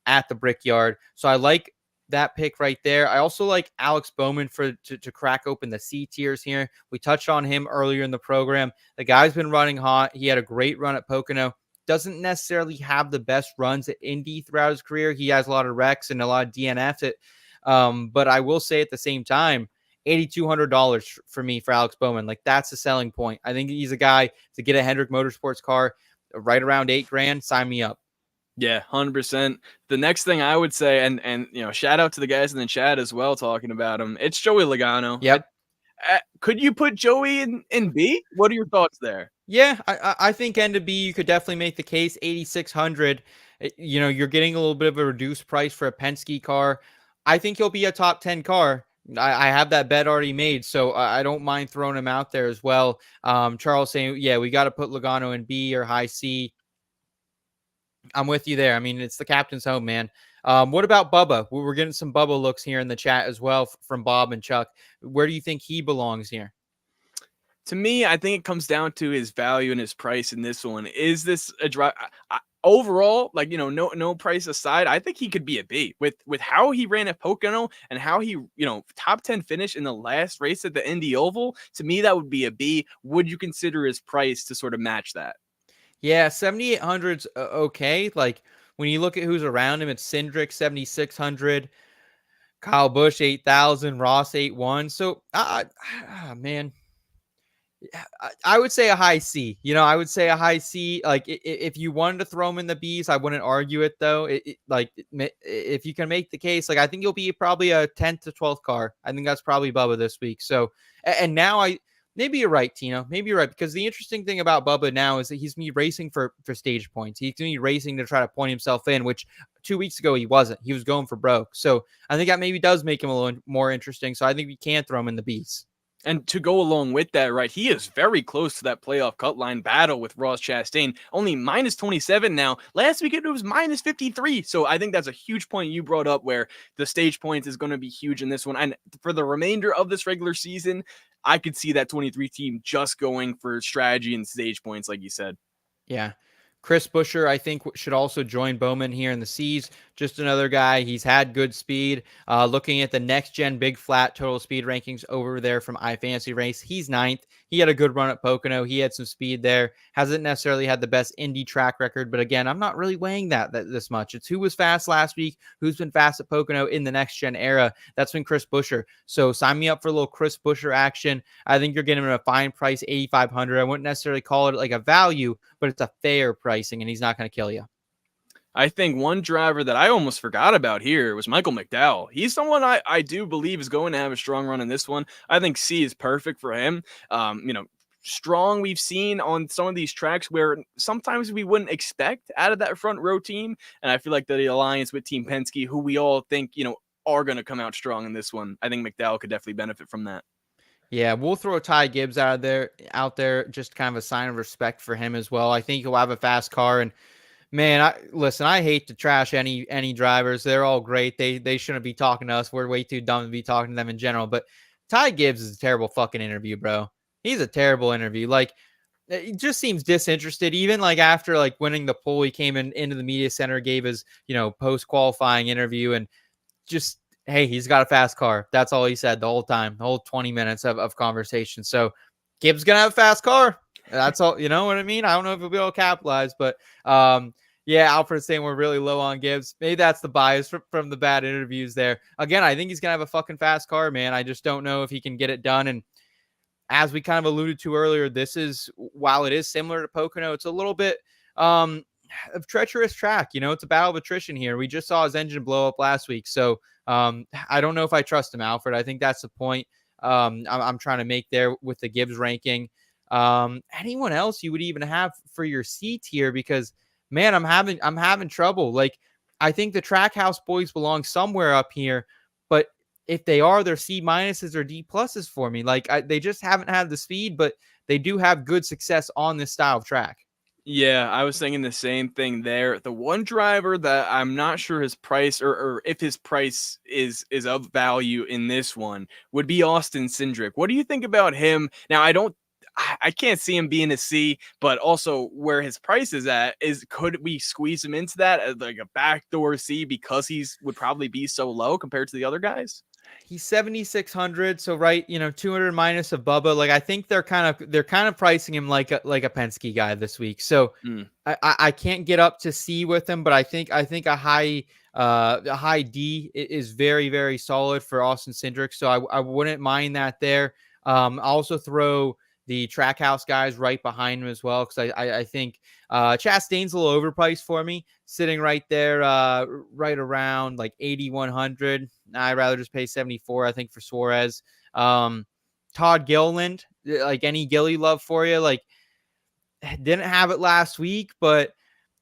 at the Brickyard. So I like that pick right there. I also like Alex Bowman to crack open the C tiers here. We touched on him earlier in the program. The guy's been running hot. He had a great run at Pocono. Doesn't necessarily have the best runs at Indy throughout his career. He has a lot of wrecks and a lot of DNFs. But I will say at the same time, $8,200 for me for Alex Bowman. Like, that's the selling point. I think he's a guy to get a Hendrick Motorsports car right around $8,000. Sign me up. Yeah, 100%. The next thing I would say, and shout out to the guys in the chat as well talking about him. It's Joey Logano. Yep. Could you put Joey in B? What are your thoughts there? Yeah, I think end to B, you could definitely make the case. 8,600. You're getting a little bit of a reduced price for a Penske car. I think he'll be a top 10 car. I have that bet already made, so I don't mind throwing him out there as well. Charles saying, yeah, we got to put Logano in B or high C. I'm with you there. I mean, it's the captain's home, man. What about Bubba? We're getting some Bubba looks here in the chat as well from Bob and Chuck. Where do you think he belongs here? To me, I think it comes down to his value and his price in this one. Is this a drive? Overall, like, no price aside, I think he could be a B with how he ran at Pocono and how he, top 10 finish in the last race at the Indy Oval. To me, that would be a B. Would you consider his price to sort of match that? Yeah, 7,800's okay. Like when you look at who's around him, it's Cindric 7,600, Kyle Busch 8,000, Ross 8,1. So, man, I would say a high C. I would say a high C. Like if you wanted to throw him in the Bs, I wouldn't argue it though. If you can make the case, like I think you'll be probably a 10th to 12th car. I think that's probably Bubba this week. So, and now maybe you're right, Tino. Maybe you're right, because the interesting thing about Bubba now is that he's going to be racing for stage points. He's going to be racing to try to point himself in, which 2 weeks ago he wasn't. He was going for broke. So I think that maybe does make him a little more interesting. So I think we can throw him in the Bs. And to go along with that, right, he is very close to that playoff cut line battle with Ross Chastain. Only minus 27 now. Last week it was minus 53. So I think that's a huge point you brought up, where the stage points is going to be huge in this one. And for the remainder of this regular season, I could see that 23 team just going for strategy and stage points, like you said. Yeah. Chris Buescher, I think, should also join Bowman here in the C's. Just another guy. He's had good speed. Looking at the next-gen big flat total speed rankings over there from iFantasy Race, he's 9th. He had a good run at Pocono. He had some speed there. Hasn't necessarily had the best Indy track record, but again, I'm not really weighing that this much. It's who was fast last week, who's been fast at Pocono in the next-gen era. That's been Chris Buescher. So sign me up for a little Chris Buescher action. I think you're getting him at a fine price, 8,500. I wouldn't necessarily call it like a value, but it's a fair pricing, and he's not going to kill you. I think one driver that I almost forgot about here was Michael McDowell. He's someone I do believe is going to have a strong run in this one. I think C is perfect for him. Strong we've seen on some of these tracks where sometimes we wouldn't expect out of that front row team. And I feel like the alliance with Team Penske, who we all think, are going to come out strong in this one. I think McDowell could definitely benefit from that. Yeah, we'll throw Ty Gibbs out there, just kind of a sign of respect for him as well. I think he'll have a fast car, and man, I hate to trash any drivers. They're all great. They shouldn't be talking to us. We're way too dumb to be talking to them in general. But Ty Gibbs is a terrible fucking interview, bro. He's a terrible interview. Like, it just seems disinterested. Even like after like winning the pole, he came into the media center, gave his post qualifying interview, and just, hey, he's got a fast car. That's all he said the whole time, the whole 20 minutes of conversation. So Gibbs gonna have a fast car. That's all. You know what I mean? I don't know if he'll be able to capitalize, but yeah, Alfred's saying we're really low on Gibbs. Maybe that's the bias from the bad interviews there. Again, I think he's gonna have a fucking fast car, man. I just don't know if he can get it done. And as we kind of alluded to earlier, this is, while it is similar to Pocono, it's a little bit of treacherous track. It's a battle of attrition here. We just saw his engine blow up last week, so I don't know if I trust him, Alfred. I think that's the point I'm trying to make there with the Gibbs ranking. Anyone else you would even have for your C tier? Because man, I'm having trouble. Like, I think the Trackhouse boys belong somewhere up here, but if they are, they're C minuses or D pluses for me. Like, they just haven't had the speed, but they do have good success on this style of track. Yeah, I was thinking the same thing there. The one driver that I'm not sure his price or if his price is of value in this one would be Austin Cindric. What do you think about him? Now, I can't see him being a C, but also where his price is at could we squeeze him into that as like a backdoor C because would probably be so low compared to the other guys? He's 7,600, so right, 200 minus of Bubba. Like, I think they're kind of pricing him like a Penske guy this week. So I can't get up to C with him, but I think a high D is very, very solid for Austin Cindric. So I wouldn't mind that there. I'll also throw the Trackhouse guys right behind him as well, because I think Chastain's a little overpriced for me, sitting right there, right around like 8,100. I'd rather just pay 74, I think, for Suarez. Todd Gilliland, like, any Gilly love for you? Like, didn't have it last week, but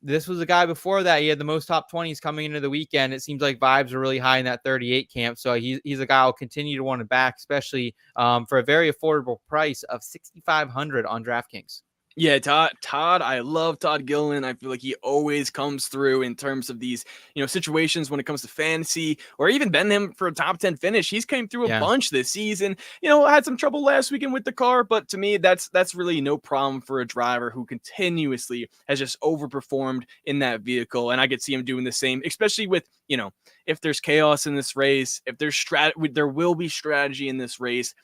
this was a guy before that. He had the most top 20s coming into the weekend. It seems like vibes are really high in that 38 camp. So he's a guy I'll continue to want to back, especially for a very affordable price of $6,500 on DraftKings. Yeah, Todd, I love Todd Gilliland. I feel like he always comes through in terms of these, situations when it comes to fantasy or even betting him for a top 10 finish. He's came through a Yeah. bunch this season. Had some trouble last weekend with the car, but to me, that's really no problem for a driver who continuously has just overperformed in that vehicle. And I could see him doing the same, especially with, if there's chaos in this race, if there's there will be strategy in this race.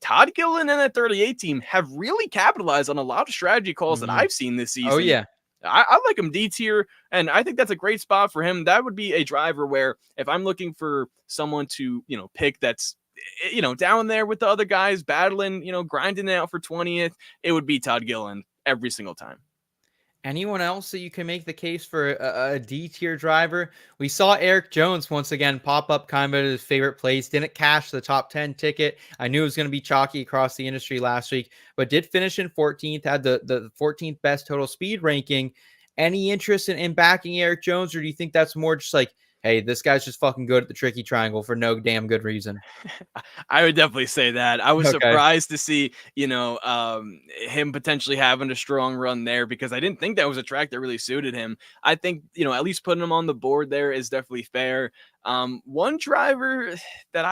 Todd Gilliland and that 38 team have really capitalized on a lot of strategy calls that Mhm. I've seen this Oh, season. yeah. I like him D tier, and I think that's a great spot for him. That would be a driver where if I'm looking for someone to, pick that's, down there with the other guys battling, grinding it out for 20th, it would be Todd Gilliland every single time. Anyone else that you can make the case for a D tier driver? We saw Eric Jones once again pop up kind of at his favorite place. Didn't cash the top 10 ticket. I knew it was going to be chalky across the industry last week, but did finish in 14th, had the 14th best total speed ranking. Any interest in backing Eric Jones, or do you think that's more just like, hey, this guy's just fucking good at the tricky triangle for no damn good reason? I would definitely say that. I was Okay. surprised to see, him potentially having a strong run there because I didn't think that was a track that really suited him. I think, at least putting him on the board there is definitely fair. One driver that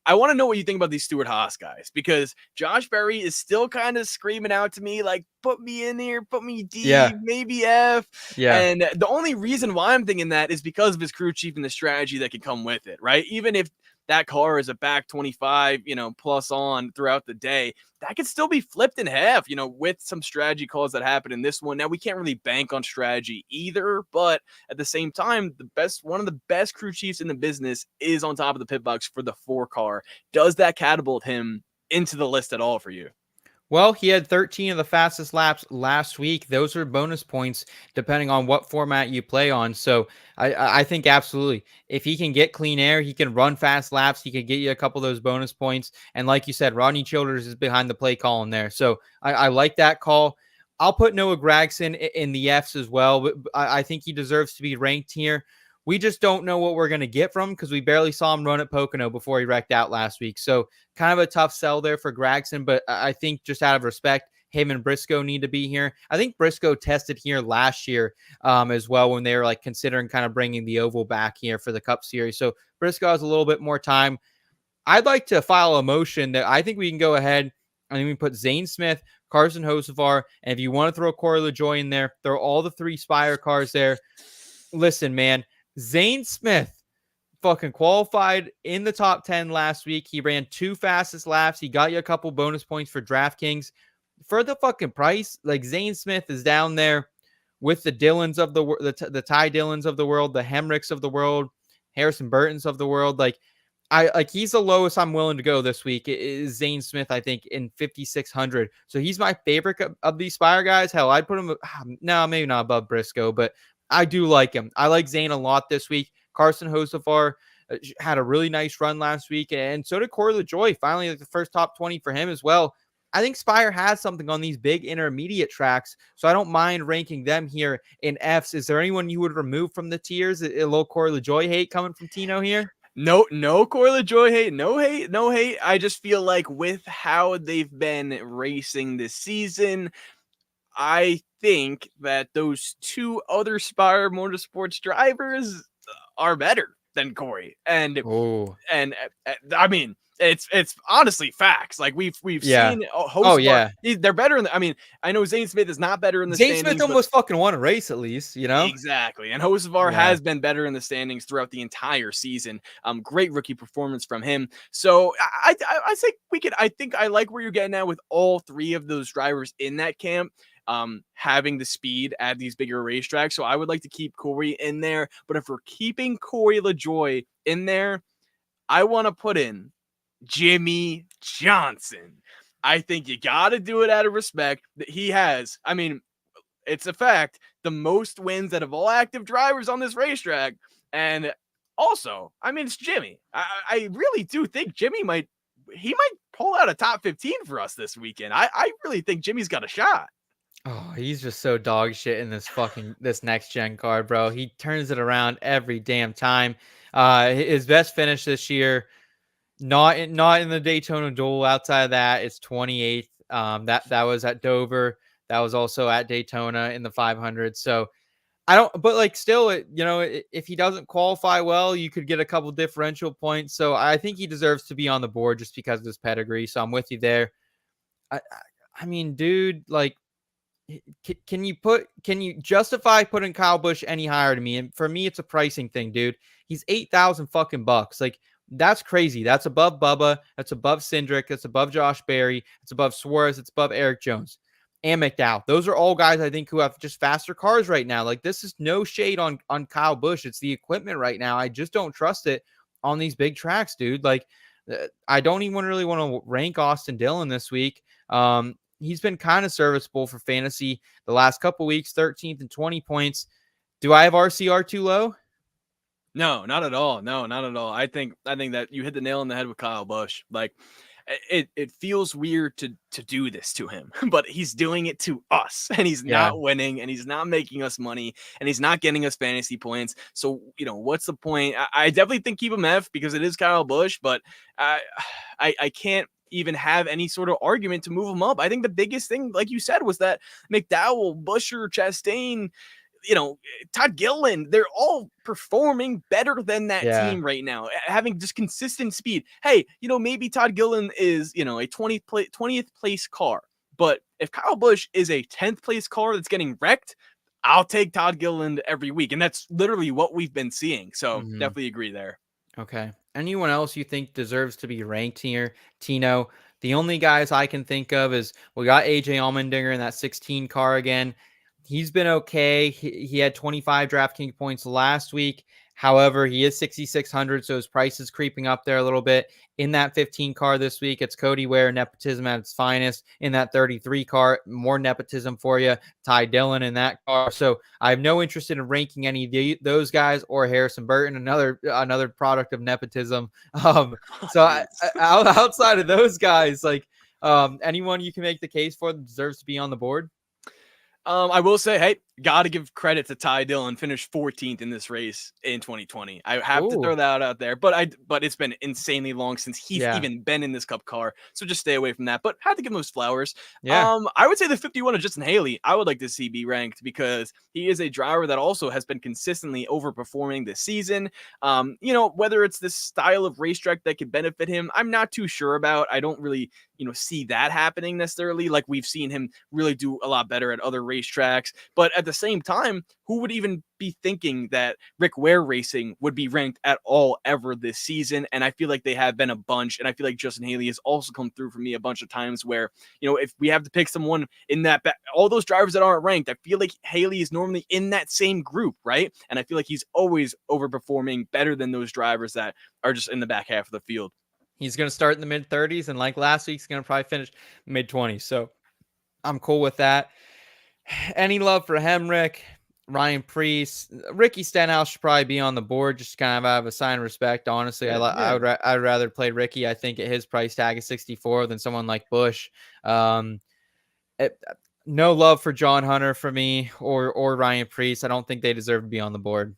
I want to know what you think about these Stuart Haas guys because Josh Berry is still kind of screaming out to me like, put me in here, put me D, Yeah. maybe F. Yeah. And the only reason why I'm thinking that is because of his crew chief and the strategy that can come with it, right? Even if that car is a back 25, plus on throughout the day, that could still be flipped in half, with some strategy calls that happen in this one. Now, we can't really bank on strategy either, but at the same time, one of the best crew chiefs in the business is on top of the pit box for the 4 car. Does that catapult him into the list at all for you? Well, he had 13 of the fastest laps last week. Those are bonus points depending on what format you play on. So I think absolutely. If he can get clean air, he can run fast laps. He can get you a couple of those bonus points. And like you said, Rodney Childers is behind the play call in there. So I like that call. I'll put Noah Gragson in the Fs as well, but I think he deserves to be ranked here. We just don't know what we're going to get from him because we barely saw him run at Pocono before he wrecked out last week. So kind of a tough sell there for Gragson, but I think just out of respect, him and Briscoe need to be here. I think Briscoe tested here last year as well when they were like considering kind of bringing the oval back here for the Cup Series. So Briscoe has a little bit more time. I'd like to file a motion that I think we can go ahead and we put Zane Smith, Carson Hocevar, and if you want to throw Corey LaJoie in there, throw all the 3 Spire cars there. Listen, man, Zane Smith fucking qualified in the top 10 last week. He ran 2 fastest laps. He got you a couple bonus points for DraftKings. For the fucking price, like Zane Smith is down there with the Dillons of the Ty Dillons of the world, the Hemricks of the world, Harrison Burtons of the world. He's the lowest I'm willing to go this week is Zane Smith, I think, in 5,600. So he's my favorite of these Spire guys. Hell, I'd put him, no, maybe not above Briscoe, but I do like him. I like Zane a lot this week. Carson Hocevar had a really nice run last week, and so did Corey LaJoie. Finally, like the first top 20 for him as well. I think Spire has something on these big intermediate tracks, so I don't mind ranking them here in Fs. Is there anyone you would remove from the tiers? A little Corey LaJoie hate coming from Tino here? No Corey LaJoie hate. No hate. I just feel like with how they've been racing this season, I think that those 2 other Spire Motorsports drivers are better than Corey. And Oh, I mean, it's honestly facts. Like we've yeah. seen Oh, yeah. they're better in I mean, I know Zane Smith is not better in the Zane standings. Smith almost fucking won a race at least, you know? Exactly. And Hocevar Yeah. has been better in the standings throughout the entire season. Great rookie performance from him. So I think I think I like where you're getting at with all 3 of those drivers in that camp. Having the speed at these bigger racetracks. So I would like to keep Corey in there. But if we're keeping Corey LaJoie in there, I want to put in Jimmy Johnson. I think you got to do it out of respect that he has. I mean, it's a fact, the most wins out of all active drivers on this racetrack. And also, I mean, it's Jimmy. I really do think Jimmy might pull out a top 15 for us this weekend. I really think Jimmy's got a shot. Oh, he's just so dog shit in this next gen car, bro. He turns it around every damn time. His best finish this year, not in the Daytona Duel. Outside of that, it's 28th. That was at Dover. That was also at Daytona in the 500. So I don't, but like still, if he doesn't qualify well, you could get a couple differential points. So I think he deserves to be on the board just because of his pedigree. So I'm with you there. I, I mean, dude, like, can you justify putting Kyle Busch any higher to me? And for me, it's a pricing thing, dude. He's 8,000 fucking bucks. Like, that's crazy. That's above Bubba. That's above Cindric. That's above Josh Berry. It's above Suarez. It's above Eric Jones and McDowell. Those are all guys I think who have just faster cars right now. Like, this is no shade on Kyle Busch. It's the equipment right now. I just don't trust it on these big tracks, dude. Like, I don't even really want to rank Austin Dillon this week. He's been kind of serviceable for fantasy the last couple weeks, 13th and 20 points. Do I have RCR too low? No, not at all. No, not at all. I think that you hit the nail on the head with Kyle Busch. Like, it feels weird to do this to him, but he's doing it to us, and he's not winning, and he's not making us money, and he's not getting us fantasy points. So, what's the point? I definitely think keep him F because it is Kyle Busch, but I can't even have any sort of argument to move him up. I think the biggest thing, like you said, was that McDowell, Buescher, Chastain, Todd Gilliland, they're all performing better than that team right now, having just consistent speed. Hey, maybe Todd Gilliland is, a 20th place car, but if Kyle Busch is a 10th place car that's getting wrecked, I'll take Todd Gilliland every week. And that's literally what we've been seeing. So definitely agree there. Okay. Anyone else you think deserves to be ranked here? Tino, the only guys I can think of is we got AJ Allmendinger in that 16 car again. He's been okay. He had 25 DraftKings points last week. However, he is 6,600, so his price is creeping up there a little bit. In that 15 car this week, it's Cody Ware, nepotism at its finest. In that 33 car, more nepotism for you. Ty Dillon in that car. So I have no interest in ranking any of those guys or Harrison Burton, another product of nepotism. Outside of those guys, like anyone you can make the case for that deserves to be on the board. I will say, hey, got to give credit to Ty Dillon, finished 14th in this race in 2020. I have to throw that out there, but it's been insanely long since he's even been in this Cup car, so just stay away from that. But had to give him those flowers. I would say the 51 of Justin Haley, I would like to see be ranked because he is a driver that also has been consistently overperforming this season. Whether it's this style of racetrack that could benefit him, I'm not too sure about. I don't really see that happening necessarily. Like we've seen him really do a lot better at other racetracks, but at the same time, who would even be thinking that Rick Ware Racing would be ranked at all ever this season? And I feel like they have been a bunch, and I feel like Justin Haley has also come through for me a bunch of times where, if we have to pick someone in that all those drivers that aren't ranked, I feel like Haley is normally in that same group, right? And I feel like he's always overperforming better than those drivers that are just in the back half of the field. He's going to start in the mid 30s, and like last week, he's going to probably finish mid 20s. So I'm cool with that. Any love for Hemrick, Ryan Preece, Ricky Stenhouse should probably be on the board, just kind of have a sign of respect. Honestly, I'd rather play Ricky. I think at his price tag is 64 than someone like Busch. No love for John Hunter for me or Ryan Preece. I don't think they deserve to be on the board.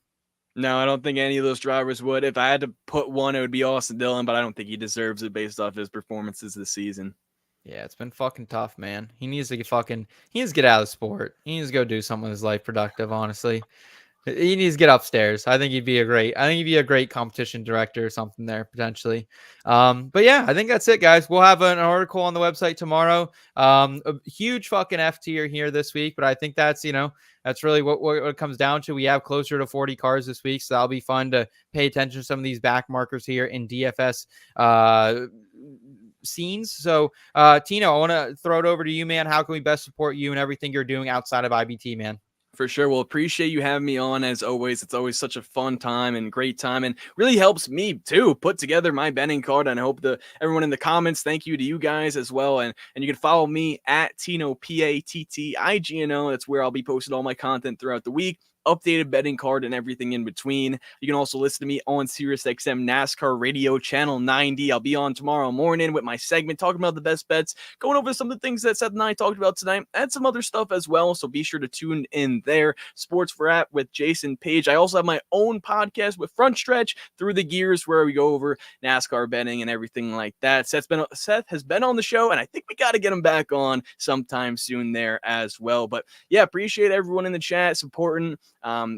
No, I don't think any of those drivers would. If I had to put one, it would be Austin Dillon, but I don't think he deserves it based off his performances this season. Yeah, it's been fucking tough, man. He needs to get out of the sport. He needs to go do something with his life productive, honestly. He needs to get upstairs. I think he'd be a great competition director or something there potentially. But yeah, I think that's it, guys. We'll have an article on the website tomorrow. A huge fucking F tier here this week, but I think that's really what it comes down to. We have closer to 40 cars this week, so that'll be fun to pay attention to some of these back markers here in DFS scenes. So Tino, I want to throw it over to you, man. How can we best support you and everything you're doing outside of IBT, man? For sure. Well, appreciate you having me on as always. It's always such a fun time and great time, and really helps me too put together my betting card. And I hope everyone in the comments, thank you to you guys as well. And you can follow me at Tino, Pattigno. That's where I'll be posting all my content throughout the week. updated betting card and everything in between. You can also listen to me on SiriusXM NASCAR Radio Channel 90. I'll be on tomorrow morning with my segment talking about the best bets, going over some of the things that Seth and I talked about tonight, and some other stuff as well. So be sure to tune in there. Sports for App with Jason Page. I also have my own podcast with Front Stretch Through the Gears, where we go over NASCAR betting and everything like that. Seth has been on the show, and I think we got to get him back on sometime soon there as well. But yeah, appreciate everyone in the chat supporting.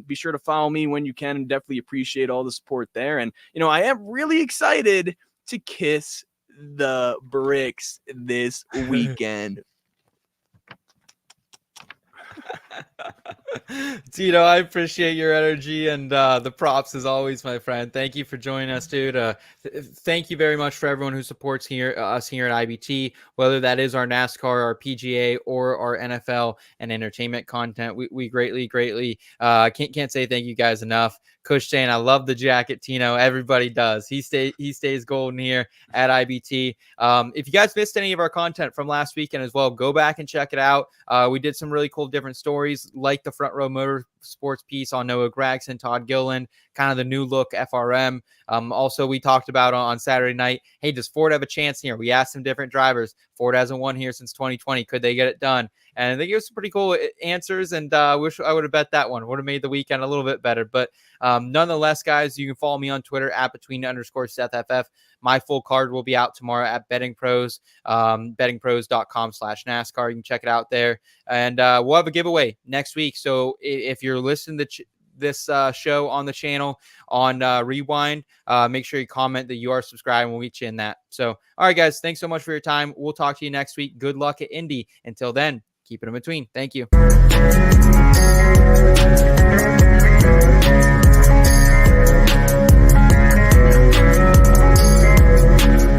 Be sure to follow me when you can, and definitely appreciate all the support there. And I am really excited to kiss the bricks this weekend. Tino, I appreciate your energy and the props as always, my friend. Thank you for joining us, dude. Thank you very much for everyone who supports us here at IBT, whether that is our NASCAR, our PGA, or our NFL and entertainment content. We greatly can't say thank you guys enough. Kush saying, I love the jacket, Tino. Everybody does. He stays golden here at IBT. If you guys missed any of our content from last weekend as well, go back and check it out. We did some really cool different stories, like the Front Row Motorsports piece on Noah Gragson, Todd Gilliland, kind of the new look FRM. Also, we talked about on Saturday night, hey, does Ford have a chance here? We asked some different drivers. Ford hasn't won here since 2020. Could they get it done? And they gave us some pretty cool answers, and wish I would have bet that one. Would have made the weekend a little bit better. But nonetheless, guys, you can follow me on Twitter at between_SethFF. My full card will be out tomorrow at Betting Pros, bettingpros.com/NASCAR. You can check it out there. And we'll have a giveaway next week. So if you're listening to this show on the channel on Rewind, make sure you comment that you are subscribed, and we'll meet you in that. So, all right, guys, thanks so much for your time. We'll talk to you next week. Good luck at Indy. Until then, keep it in between. Thank you.